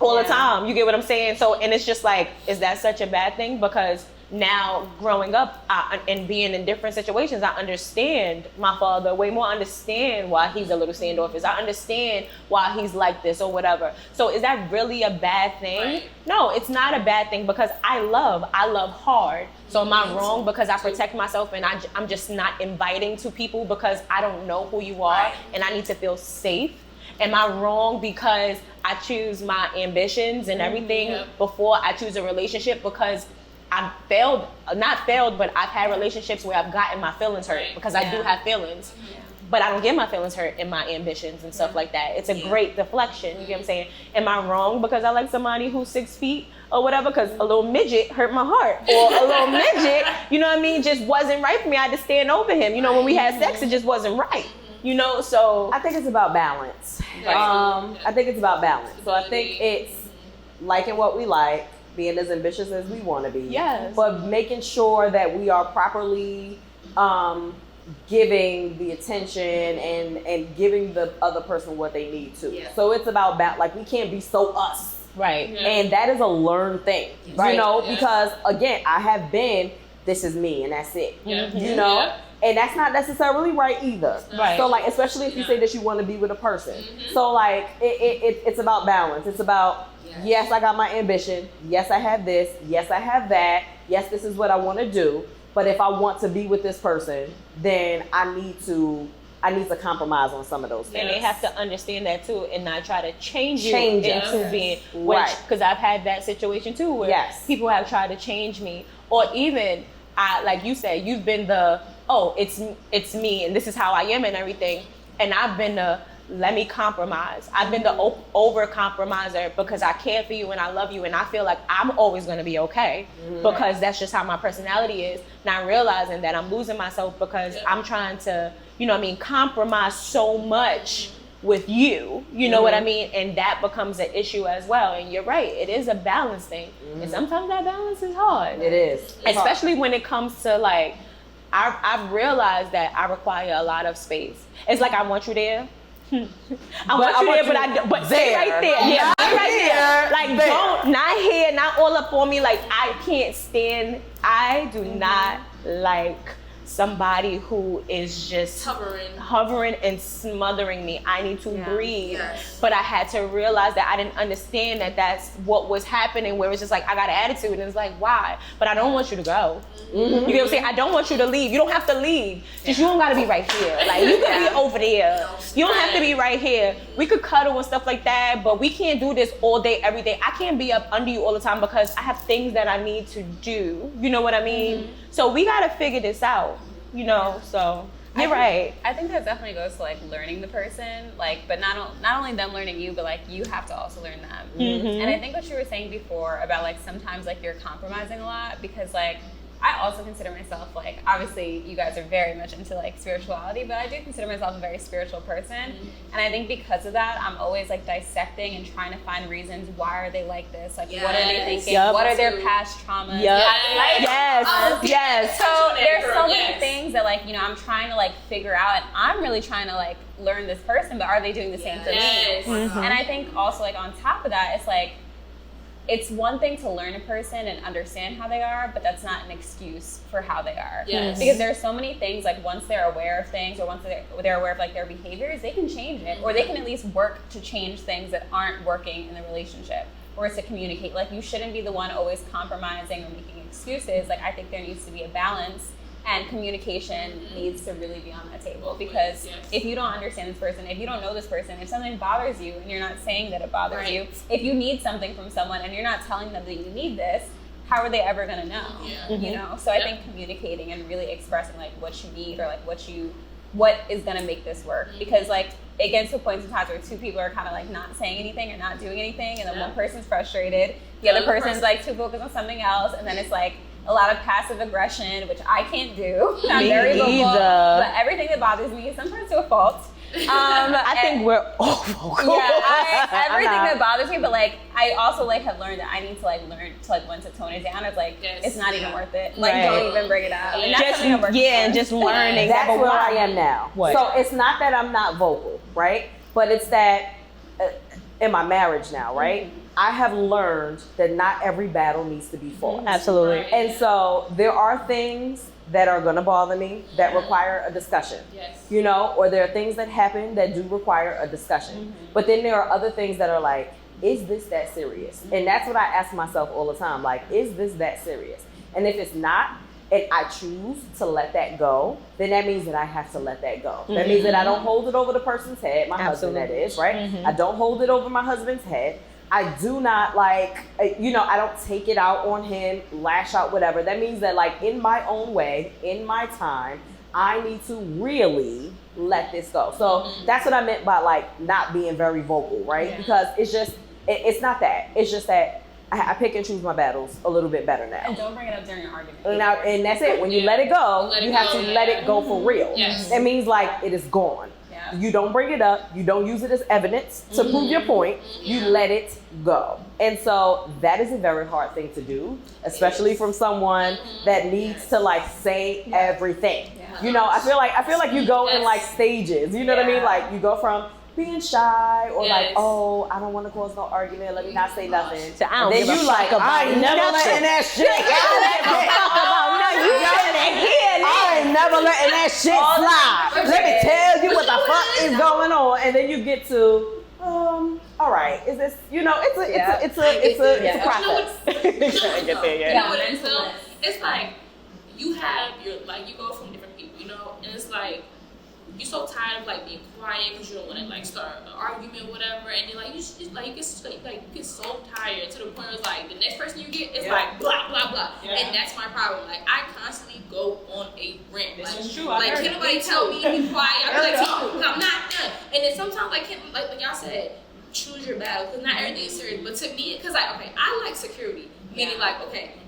all the time. You get what I'm saying? So, and it's just like, is that such a bad thing? Because now growing up and being in different situations, I understand my father way more. I understand why he's a little standoffish. I understand why he's like this or whatever. So is that really a bad thing? Right. No, it's not a bad thing because I love hard. So am I wrong because I protect myself and I'm just not inviting to people because I don't know who you are and I need to feel safe? Am I wrong because I choose my ambitions and everything before I choose a relationship because I've not failed, but I've had relationships where I've gotten my feelings hurt because I do have feelings, but I don't get my feelings hurt in my ambitions and stuff like that. It's a great deflection. You get what I'm saying? Am I wrong because I like somebody who's 6 feet or whatever because a little midget hurt my heart or a little midget, you know what I mean, just wasn't right for me. I had to stand over him. You know, when we had sex, it just wasn't right. You know, so I think it's about balance. I think it's about balance. So I think it's liking what we like, being as ambitious as we want to be. Yes. But making sure that we are properly giving the attention and giving the other person what they need to. Yeah. So it's about like, we can't be so us. right. And that is a learned thing. Right. You know, because again, I have been, this is me and that's it. You know? Yeah. And that's not necessarily right either. Right. So like, especially if you say that you want to be with a person. So like, it's about balance. It's about, yes, I got my ambition. Yes, I have this. Yes, I have that. Yes, this is what I want to do. But if I want to be with this person, then I need to compromise on some of those things. And they have to understand that too and not try to change you Change into us. being, Right. because I've had that situation too where Yes. people have tried to change me, or even like you said, you've been the, oh, it's me and this is how I am and everything, and I've been the, let me compromise. I've been the over compromiser because I care for you and I love you and I feel like I'm always going to be okay because that's just how my personality is. Not realizing that I'm losing myself because I'm trying to, you know what I mean, compromise so much with you, you know what I mean? And that becomes an issue as well. And you're right, it is a balance thing. And sometimes that balance is hard. It is. Especially when it comes to like I've realized that I require a lot of space. It's like I want you there. I want you there, but stay right there. Yeah, stay right there. Like don't, not here, not all up on me. Like I can't stand. I do not like somebody who is just hovering and smothering me. I need to breathe. Yes. But I had to realize that I didn't understand that that's what was happening, where it's just like, I got an attitude, and it's like, why? But I don't want you to go. You get what I'm saying? I don't want you to leave. You don't have to leave. Just you don't gotta be right here. Like you could be over there. You don't have to be right here. We could cuddle and stuff like that, but we can't do this all day, every day. I can't be up under you all the time because I have things that I need to do. You know what I mean? So we gotta figure this out, you know, so you're right. I think that definitely goes to like learning the person, like, but not only them learning you, but like you have to also learn them. And I think what you were saying before about like sometimes like you're compromising a lot, because like I also consider myself, like, obviously you guys are very much into like spirituality, but I do consider myself a very spiritual person. And I think because of that, I'm always like dissecting and trying to find reasons, why are they like this? Like, what are they thinking? What are their past traumas? Yes. So there's so many things that like, you know, I'm trying to like figure out, and I'm really trying to like learn this person, but are they doing the same to me? And I think also like on top of that, it's like, it's one thing to learn a person and understand how they are, but that's not an excuse for how they are. Because there are so many things, like once they're aware of things, or once they're aware of like their behaviors, they can change it, or they can at least work to change things that aren't working in the relationship, or to communicate. Like you shouldn't be the one always compromising or making excuses. Like I think there needs to be a balance, and communication needs to really be on that table, because if you don't understand this person, if you don't know this person, if something bothers you and you're not saying that it bothers you, if you need something from someone and you're not telling them that you need this, how are they ever going to know? You know, so I think communicating and really expressing like what you need, or like what is going to make this work, because like it gets to points in time where two people are kind of like not saying anything or not doing anything, and then one person's frustrated, the other person's like too focused on something else, and then it's like a lot of passive aggression, which I can't do. I'm very vocal, but everything that bothers me is sometimes to a fault. I think we're all vocal. Everything that bothers me, but like I also like have learned that I need to like learn to like when to tone it down. It's like it's not even worth it. Like don't even bring it up. And that's something I'm working on. And just learning. That's where I am now. So it's not that I'm not vocal, right? But it's that in my marriage now, right? I have learned that not every battle needs to be fought. Absolutely. And so there are things that are going to bother me that require a discussion. You know, or there are things that happen that do require a discussion. But then there are other things that are like, is this that serious? And that's what I ask myself all the time. Like, is this that serious? And if it's not, and I choose to let that go, then that means that I have to let that go. That means that I don't hold it over the person's head, my husband that is, right? I don't hold it over my husband's head. I do not like, you know, I don't take it out on him, lash out, whatever. That means that like in my own way, in my time, I need to really let this go. So that's what I meant by like not being very vocal, right? Because it's just, it's not that. It's just that I pick and choose my battles a little bit better now. And don't bring it up during an argument. And that's it. When you let it go, you have to let it go for real. That means like it is gone. You don't bring it up. You don't use it as evidence to prove your point. You let it go. And so that is a very hard thing to do, especially from someone that needs to like say everything. You know, I feel like you go in like stages. You know what I mean? Like you go from being shy or like, oh, I don't want to cause no argument. Let me not say nothing. So I don't give a fuck about I ain't never letting that shit I ain't never letting that shit slide. Let me tell you what the fuck is going on, and then you get to, all right, is this, you know, it's a process. It's like you have your, like, you go from different people, you know, and it's like you're so tired of like being quiet because you don't want to like start an argument, whatever, and then like you just like you get so tired to the point where it's like the next person you get is like blah blah blah, and that's my problem. Like I constantly go on a rant. This is true. Like can nobody tell me to be quiet? I be like, I'm not done. And then sometimes like y'all said, choose your battle, because not everything is serious. But to me, because like I like security, meaning like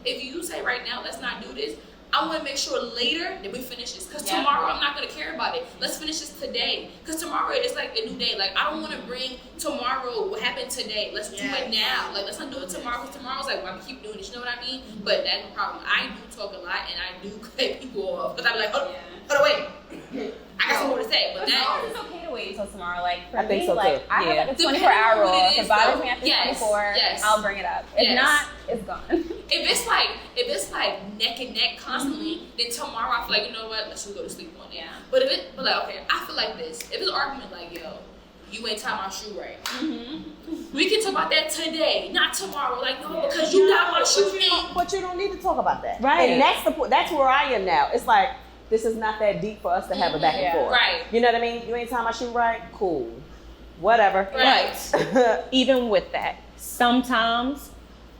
if you say right now let's not do this, I want to make sure later that we finish this. Because tomorrow I'm not going to care about it. Let's finish this today. Because tomorrow it's like a new day. Like, I don't want to bring tomorrow what happened today. Let's do it now. Like, let's not do it tomorrow. Because tomorrow's like, why we keep doing this? You know what I mean? But that's the problem. I do talk a lot and I do cut people off. Because I'm like, hold on, wait. I got some more to say. But it's okay to wait until tomorrow. Like, for I think me, so like, too. I have like a Depending 24-hour on rule. what it If it is, bothers though. me after Yes. 24, I'll bring it up. If not, it's gone. If it's like neck and neck constantly, then tomorrow I feel like, you know what, let's just go to sleep on it. Yeah. But okay, I feel like this. If it's an argument like, yo, you ain't tie my shoe right. We can talk about that today, not tomorrow. Like, no, because you got my shoe. But you don't need to talk about that. Right. And that's the point. That's where I am now. It's like, this is not that deep for us to have a back and forth. Right. You know what I mean? You ain't tying my shoe right? Cool. Whatever. Right. Even with that, sometimes,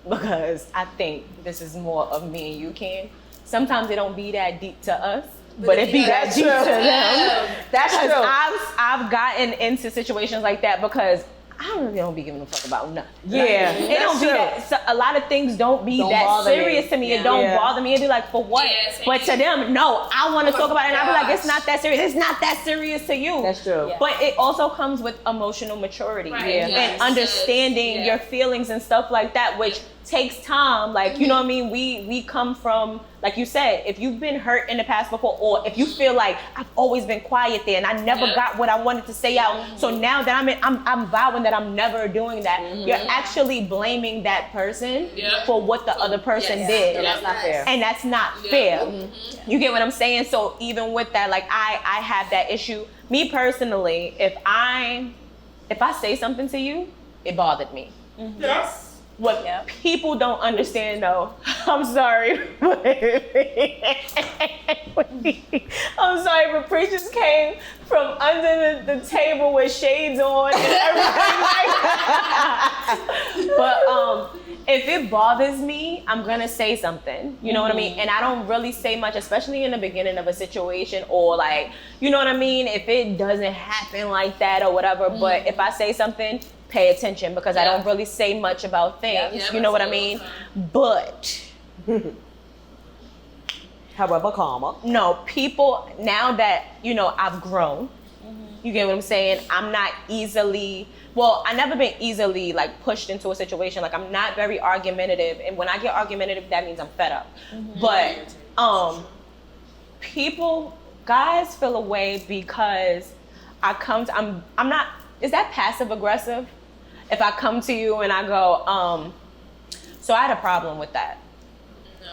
because I think this is more of me and you, Ken, sometimes it don't be that deep to us, but it be that deep to them. That's true. I've gotten into situations like that because I really don't be giving a fuck about nothing. Yeah, It don't be that. So a lot of things don't be that bother serious me. to me. It don't bother me. It'd be like, for what? Yes, but to them, no. I want to talk about it, and I be like, gosh. it's not that serious. It's not that serious to you. That's true. Yeah. But it also comes with emotional maturity Right. and understanding your feelings and stuff like that, which takes time. Like, you know what I mean? We come from, like you said, if you've been hurt in the past before, or if you feel like I've always been quiet there and I never got what I wanted to say out. So now that I'm vowing that I'm never doing that. You're actually blaming that person for what the other person did. And that's not fair. And that's not fair. You get what I'm saying? So even with that, like I have that issue. Me personally, if I say something to you, it bothered me. Yes. What people don't understand though, I'm sorry, but I'm sorry, but preachers came from under the table with shades on and everything like that. But if it bothers me, I'm gonna say something. You know what I mean? And I don't really say much, especially in the beginning of a situation, or like, you know what I mean? If it doesn't happen like that or whatever, but if I say something, pay attention, because I don't really say much about things. You know what I mean? But However, comma. no, people, now that, you know, I've grown, you get what I'm saying? I'm not easily, well, I never been easily like pushed into a situation. Like, I'm not very argumentative. And when I get argumentative, that means I'm fed up. But people, guys feel away because I come to, I'm not, is that passive aggressive? If I come to you and I go, so I had a problem with that.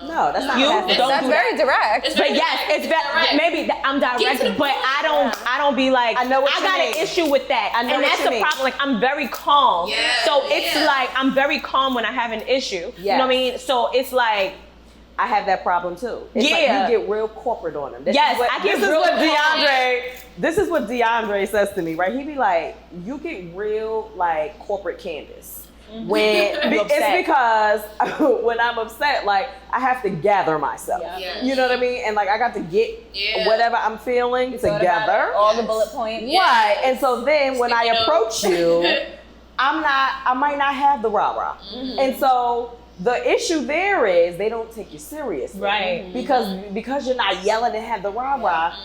No, that's not You passive. don't That's do very direct. It's But very yes, direct. it's very, maybe I'm Get to direct, the but point. I don't be like, I know what you got mean. an issue with that. I know and what that's you the mean. problem. Like, I'm very calm. Yeah, So it's yeah. like, I'm very calm when I have an issue. You know what I mean? So it's like, I have that problem too. It's like you get real corporate on them. This Yes, is what, I get this is real what corporate. This is what DeAndre says to me, right? He be like, you get real like corporate Candace. When You it's upset. because when I'm upset, like I have to gather myself. Yeah. You know what I mean? And like I got to get whatever I'm feeling Thought about it, together. all the bullet points. Right. And so then when I Sticky note. approach you, I might not have the rah-rah. And so the issue there is they don't take you seriously. Right. Because you're not yelling and have the rah-rah,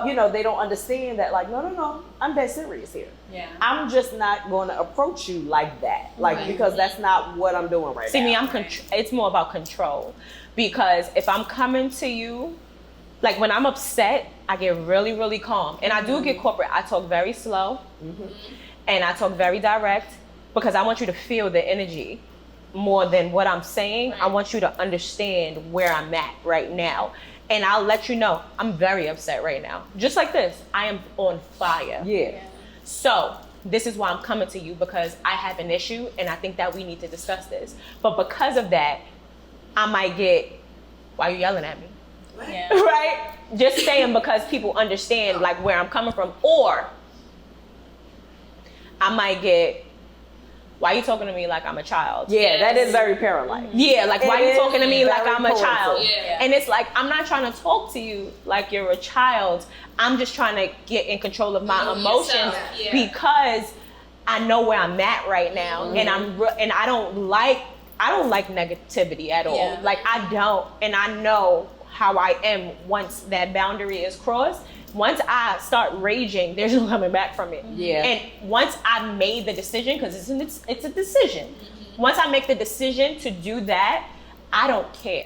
you know, they don't understand that, like, no, I'm dead serious here. Yeah. I'm just not going to approach you like that. Like, because that's not what I'm doing right see now. me, it's more about control. Because if I'm coming to you, like when I'm upset, I get really, really calm. And I do get corporate. I talk very slow and I talk very direct because I want you to feel the energy more than what I'm saying. I want you to understand where I'm at right now. And I'll let you know, I'm very upset right now. Just like this, I am on fire. Yeah. So this is why I'm coming to you, because I have an issue and I think that we need to discuss this. But because of that, I might get, why are you yelling at me? Yeah. Right? Just saying, because people understand like where I'm coming from. Or I might get, why are you talking to me like I'm a child? Yeah, that is very parent-like. Yeah, like why It are you is talking to me like very I'm a child? powerful. Yeah. And it's like, I'm not trying to talk to you like you're a child. I'm just trying to get in control of my emotions yourself, because I know where I'm at right now, and I don't like negativity at all. Yeah. Like I don't, and I know how I am once that boundary is crossed. Once I start raging, there's no coming back from it. Yeah. And once I made the decision, because it's a decision. Once I make the decision to do that, I don't care.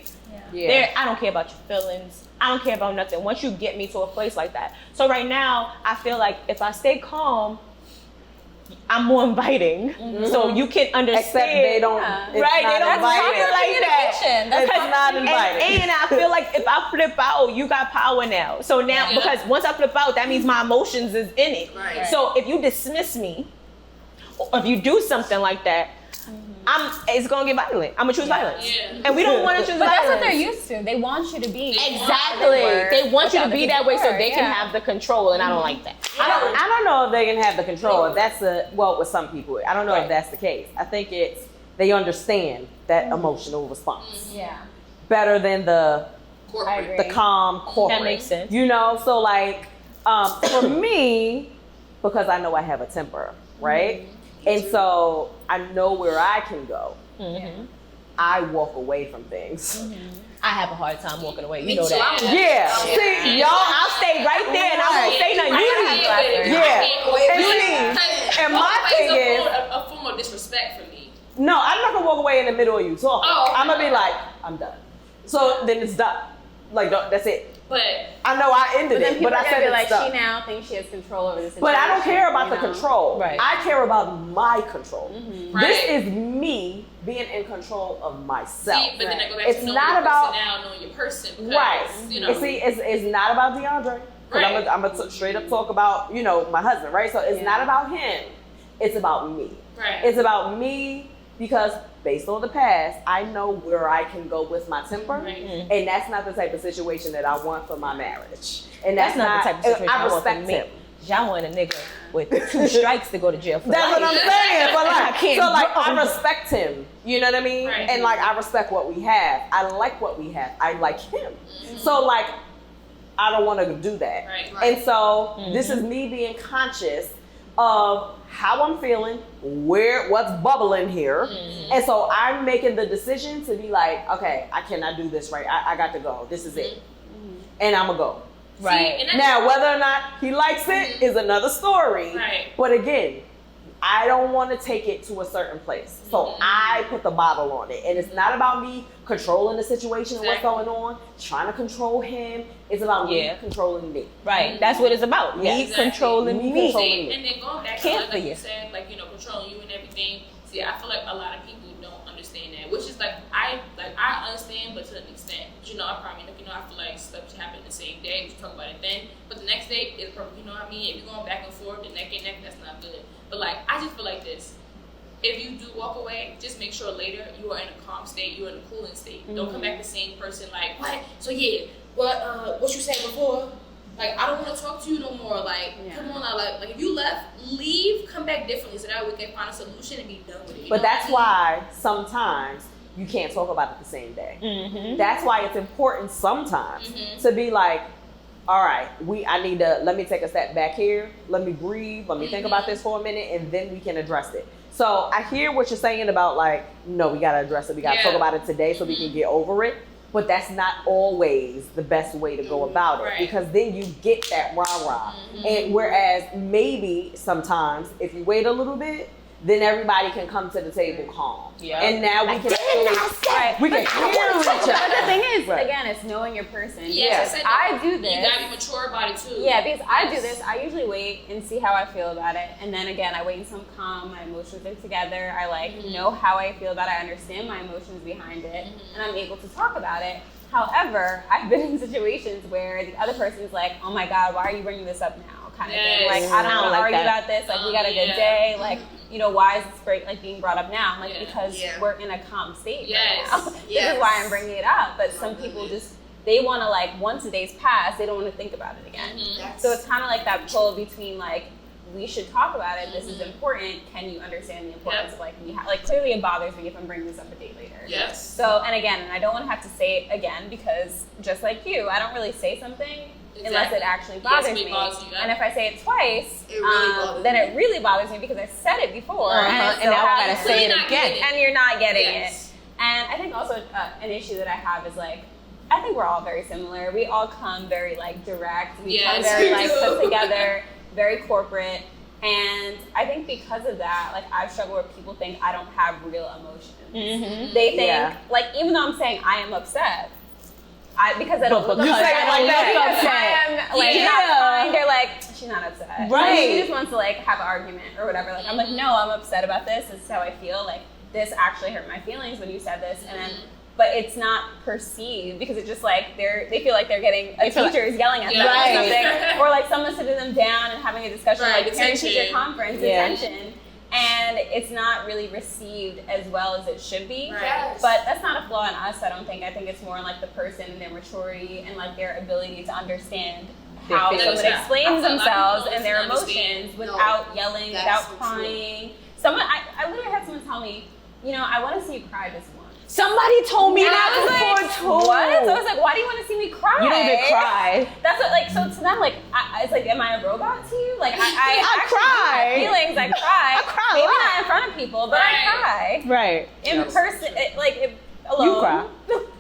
Yeah. I don't care about your feelings. I don't care about nothing. Once you get me to a place like that. So right now, I feel like if I stay calm, I'm more inviting. So you can understand. Except they don't. Yeah. It's Right, not they don't invited. talk like that. That's It's not invited. And I feel like if I flip out, you got power now. So now, because once I flip out, that means my emotions is in it. Right. So if you dismiss me, or if you do something like that, it's gonna get violent. I'm gonna choose violence. Yeah. And we don't want to choose But violence. that's what they're used to. They want you to be Exactly. They want you to be that way so they can Yeah. have the control, and I don't like that. I don't know if they can have the control. If that's with some people, I don't know if that's the case. I think it's they understand that emotional response Yeah. better than the Corporate. I agree. the calm corporate. That makes sense. You know, so like for me, because I know I have a temper, right? And so I know where I can go. Mm-hmm. I walk away from things. I have a hard time walking away. You Me know too. that. Yeah. See, y'all, I'll stay right there and I won't say nothing. And my thing is, a form of disrespect for me. no, I'm not gonna walk away in the middle of you talking. Oh, okay. I'm gonna be like, I'm done. So then it's done. Like that's it. But I know I ended But then it, people but I are gonna said be it's like, done. she now thinks she has control over the situation. But I don't care about you the know? control. Right. I care about my control. Right. This is me being in control of myself. see, but then I go back It's to knowing not your about- person now, knowing your person. Because, Right. You know. And see, it's not about DeAndre. Because Right. I'm gonna straight up talk about, my husband, right? So it's not about him. It's about me. Right. It's about me because based on the past, I know where I can go with my temper. Right. And that's not the type of situation that I want for my marriage. And That's not the type of situation I I want for respect me. him. Y'all want a nigga with 2 strikes to go to jail for That's life. what I'm saying. But I can't so like go. I respect him. You know what I mean? Right. And like I respect what we have. I like what we have. I like him. So like I don't want to do that. Right. And so this is me being conscious of how I'm feeling, what's bubbling here. And so I'm making the decision to be like, okay, I cannot do this right. I got to go. This is it. And I'm gonna go. Right. See, and that's- Now, whether or not he likes it is another story. Right. But again, I don't want to take it to a certain place. So I put the bottle on it. And it's not about me controlling the situation and what's Exactly. going on, trying to control him. It's about me controlling me. Right. That's what it's about. Yeah, Me exactly. controlling Me me. controlling See, me. and then going back Care to for like you. you said, like controlling you and everything. See, I feel like a lot of people don't understand that, which is I understand, but to an extent. I probably I feel like stuff should happen the same day. We should talk about it then, but the next day is probably what I mean. If you're going back and forth, the neck and neck, that's not good. But I just feel like this. If you do walk away, just make sure later you are in a calm state, you're in a cooling state. Don't come back the same person like, what? So yeah, what you said before? Like, I don't want to talk to you no more. Like, come on now. Like, if you left, leave, come back differently so that we can find a solution and be done with it. You But know that's what why sometimes you can't talk about it the same day. Mm-hmm. That's why it's important sometimes Mhm. to be like, all right, let me take a step back here. Let me breathe. Let me think about this for a minute and then we can address it. So I hear what you're saying about no, we got to address it. We got to talk about it today so we can get over it. But that's not always the best way to go about it Right. because then you get that rah-rah. And whereas maybe sometimes if you wait a little bit, then everybody can come to the table calm. Yeah. And now we can we can hear each But the other. thing is, Right. again, it's knowing your person. Yes, Because I I do You this. gotta be mature about it too. Yeah, because I do this. I usually wait and see how I feel about it. And then again, I wait until I'm calm, my emotions are together. I know how I feel about it. I understand my emotions behind it. And I'm able to talk about it. However, I've been in situations where the other person's like, oh my God, why are you bringing this up now? Kind of thing. Like, Yes. I don't I want don't to like argue that. about this. Like, we got a good Yeah. day. Like, why is this being brought up now? I'm like, Yeah. because Yeah. we're in a calm state Yes. right now. This Yes. is why I'm bringing it up. But some people just, they want to once the day's passed, they don't want to think about it again. So it's kind of like that pull between we should talk about it. This is important. Can you understand the importance of clearly it bothers me if I'm bringing this up a day later. Yes. So, and again, I don't want to have to say it again because just like you, I don't really say something unless it actually bothers Yes, it me. bothers you, yeah. And if I say it twice, It really bothers then me. it really bothers me because I said it before. Uh-huh, And, and now I gotta say it You're not again. getting it. And you're not getting Yes. it. And I think also an issue that I have is I think we're all very similar. We all come very like direct. We come Yes, very we like do. put together, very corporate. And I think because of that, like I've struggled where people think I don't have real emotions. Mm-hmm. They think like even though I'm saying I am upset, because I don't look You say it like that. I am like not fine. They're like, she's not upset. Right. Like, she just wants to like have an argument or whatever. Like I'm like, no, I'm upset about this. This is how I feel. Like this actually hurt my feelings when you said this, and then. But it's not perceived because it's just like they feel like they're getting a teacher is yelling at them or something, or like someone sitting them down and having a discussion like parent-teacher conference, attention, and it's not really received as well as it should be. Right. But that's not a flaw in us. I don't think. I think it's more in like the person and their maturity and like their ability to understand how someone explains themselves and their emotions without yelling, without crying. Someone, I literally had someone tell me, you know, I want to see you cry this once. Somebody told me And that I was before like, too. what? So I was like, why do you want to see me cry? You don't even cry. That's what, like, so to them, like, it's like, am I a robot to you? Like, I I actually cry. have feelings, I cry. I cry a Maybe lot. not in front of people, but I cry. Right. In person, alone. You cry.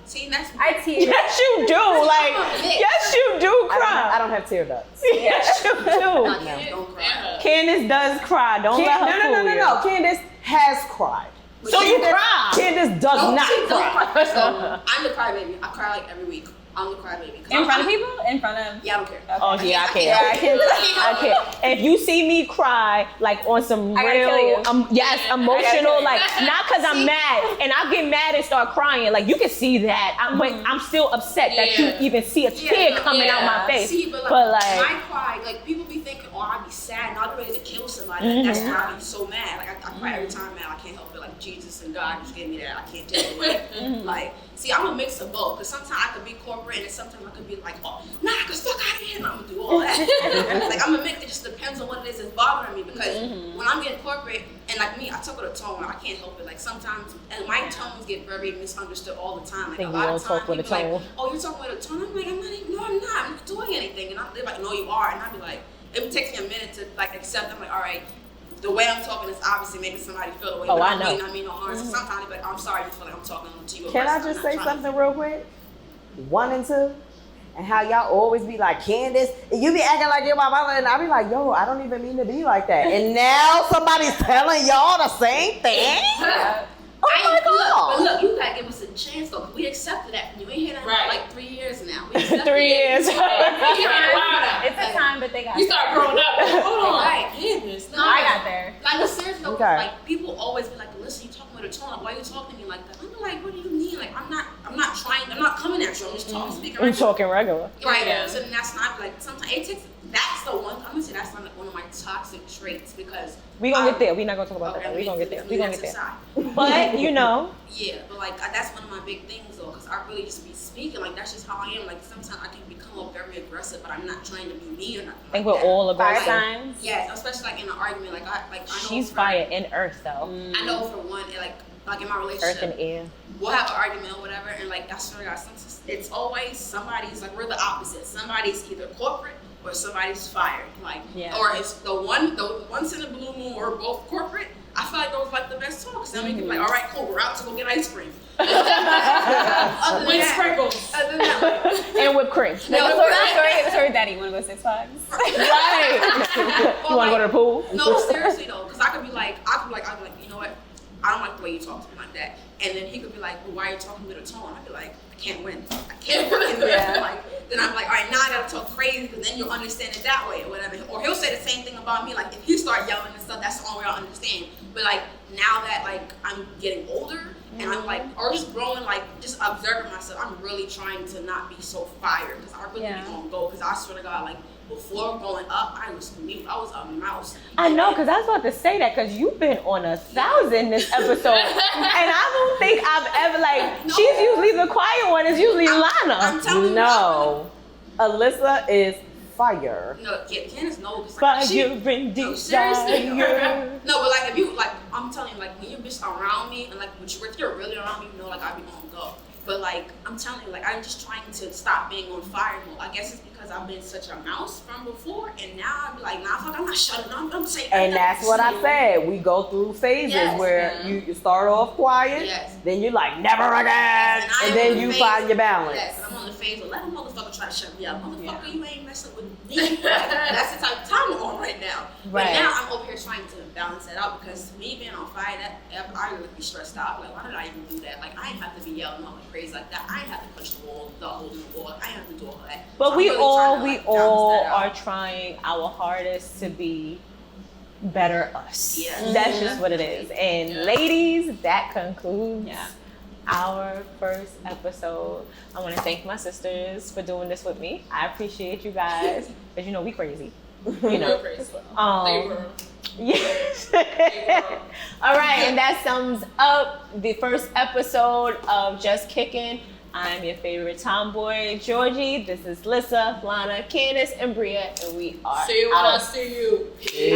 See, that's I tear. Yes, you do. Like, yes, you do cry. I don't have tear ducts. Yes, you do. don't cry. Candace does cry. Don't let her fool you. No. Candace has cried. So you cry. Candace does Don't not cry. So I'm the crybaby. I cry like every week. I'm the crybaby. In front of people? In front of... Yeah, I don't care. Oh yeah, I can't. I can't. If you see me cry, like on some I gotta kill you. real, yes, kill emotional, you. like not because I'm mad, and I get mad and start crying. Like you can see that, but I'm still upset that you even see a tear coming out my face. See, but like, when I cry, like people be thinking, oh, I'd be sad and I'd be ready to kill somebody. Like, that's why I'm so mad. Like I cry every time, man. I can't help it. Like Jesus and God just gave me that. I can't take it away. Like, see, I'm a mix of both. Because sometimes I could be corporate and then sometimes I could be like, oh, nah, cause fuck out of here. And I'm gonna do all that. Like I'm a mix. It just depends on what it is that's bothering me. Because when I'm getting corporate and like me, I talk with a tone. I can't help it. Like sometimes, and my tones get very misunderstood all the time. Like a lot of times, people like, oh, you're talking with a tone. I'm like, I'm not even. No, I'm not. I'm not doing anything. And they're like, no, you are. And I'd be like, it would take me a minute to like accept. I'm like, all right. The way I'm talking is obviously making somebody feel the way. Oh, but I know. I mean no harm. So sometimes they're like, I'm sorry you feel like I'm talking to you. Can I just say something real quick? 1 and 2, and how y'all always be like, Candace, you be acting like you're my mama, and I be like, yo, I don't even mean to be like that. And now somebody's telling y'all the same thing? Oh my God. But look, you gotta give us a chance though, 'cause we accepted that. You ain't hear that for like 3 years now. We accepted 3 years. It's a time, but they got You start growing up. Hold on. Right, Candace. No, I got there. Like, seriously though, Okay. like people always be like, listen, you talking with a tone. Like, why you talking to me like that? I'm like, what do you mean? Like, I'm not trying. I'm not coming at you. I'm just talking, speaking. I'm talking regular. Right. Yeah. So then that's not like sometimes it takes. That's the one. I'm gonna say that's one of my toxic traits because We gonna get there. We not gonna talk about that. We gonna get there. We gonna get there. Aside. But you know, Yeah, but like that's one of my big things though, because I really just be speaking like that's just how I am. Like sometimes I can become very aggressive, but I'm not trying to be mean or nothing. I think like we're that. all Fire aggressive. signs. Yes, especially like in an argument. Like I know She's for, fire in earth though. I know for one, like in my relationship, Earth and air. we'll have an argument or whatever, and like I swear to God, it's always somebody's like we're the opposite. Somebody's either corporate or somebody's fired. Like, or it's the once in a blue moon we're both corporate. I feel like those like the best talks. Then we can be like, all right, cool, we're out to go get ice cream. Other than With that, sprinkles. other than that, And whipped cream. Sorry, Daddy, you want to go 6 Flags? Right. You wanna go to the pool? no, seriously though, because I could be like, you know what? I don't like the way you talk to me like that. And then he could be like, well, why are you talking with a tone? I'd be like, I can't win. I can't fucking win. Like, then I'm like, all right, now I gotta talk crazy because then you'll understand it that way or whatever. Or he'll say the same thing about me. Like if he start yelling and stuff, that's the only way I'll understand. But like now that like I'm getting older and I'm like, or just growing, like just observing myself, I'm really trying to not be so fired because I really be gonna go. Because I swear to God, like before going up, I was mute. I was a mouse. I know, because I was about to say that because you've been on 1,000 this episode. And I don't think I've ever, like, she's usually the quiet one. It's usually Alanna. I'm telling you. No. Alyssa is fire. No, yeah, Candace knows. Fire and seriously. desire. No, but like if you, like, I'm telling you, like when you're just around me and like if you're really around me, you know, like I be on go. But like I'm telling you, like I'm just trying to stop being on fire mode. I guess it's because I've been such a mouse from before, and now I'm like, nah, fuck, I'm not shutting up. I'm saying. And that's what I said. We go through phases where you start off quiet, then you're like, never again, and then you find your balance. Yes, and I'm on the phase, but let a motherfucker try to shut me up. Motherfucker, you ain't messing with me. That's the type of time I'm on right now. But now I'm over here trying to balance that out because me being on fire, I would be stressed out. Like, why did I even do that? Like, I ain't have to be yelling all like crazy like that. I ain't have to punch the wall, the hole in the wall. I ain't have to do all that. But so we really all are trying our hardest to be better us. Yeah. That's just what it is. And ladies, that concludes our first episode. I want to thank my sisters for doing this with me. I appreciate you guys. As you know, we crazy. You know. Crazy. They were. Yes. All right, and that sums up the first episode of Just Kickin'. I'm your favorite tomboy, Georgie. This is Alyssa, Alanna, Candace, and Bria, and we are See you when out. I see you. Peace.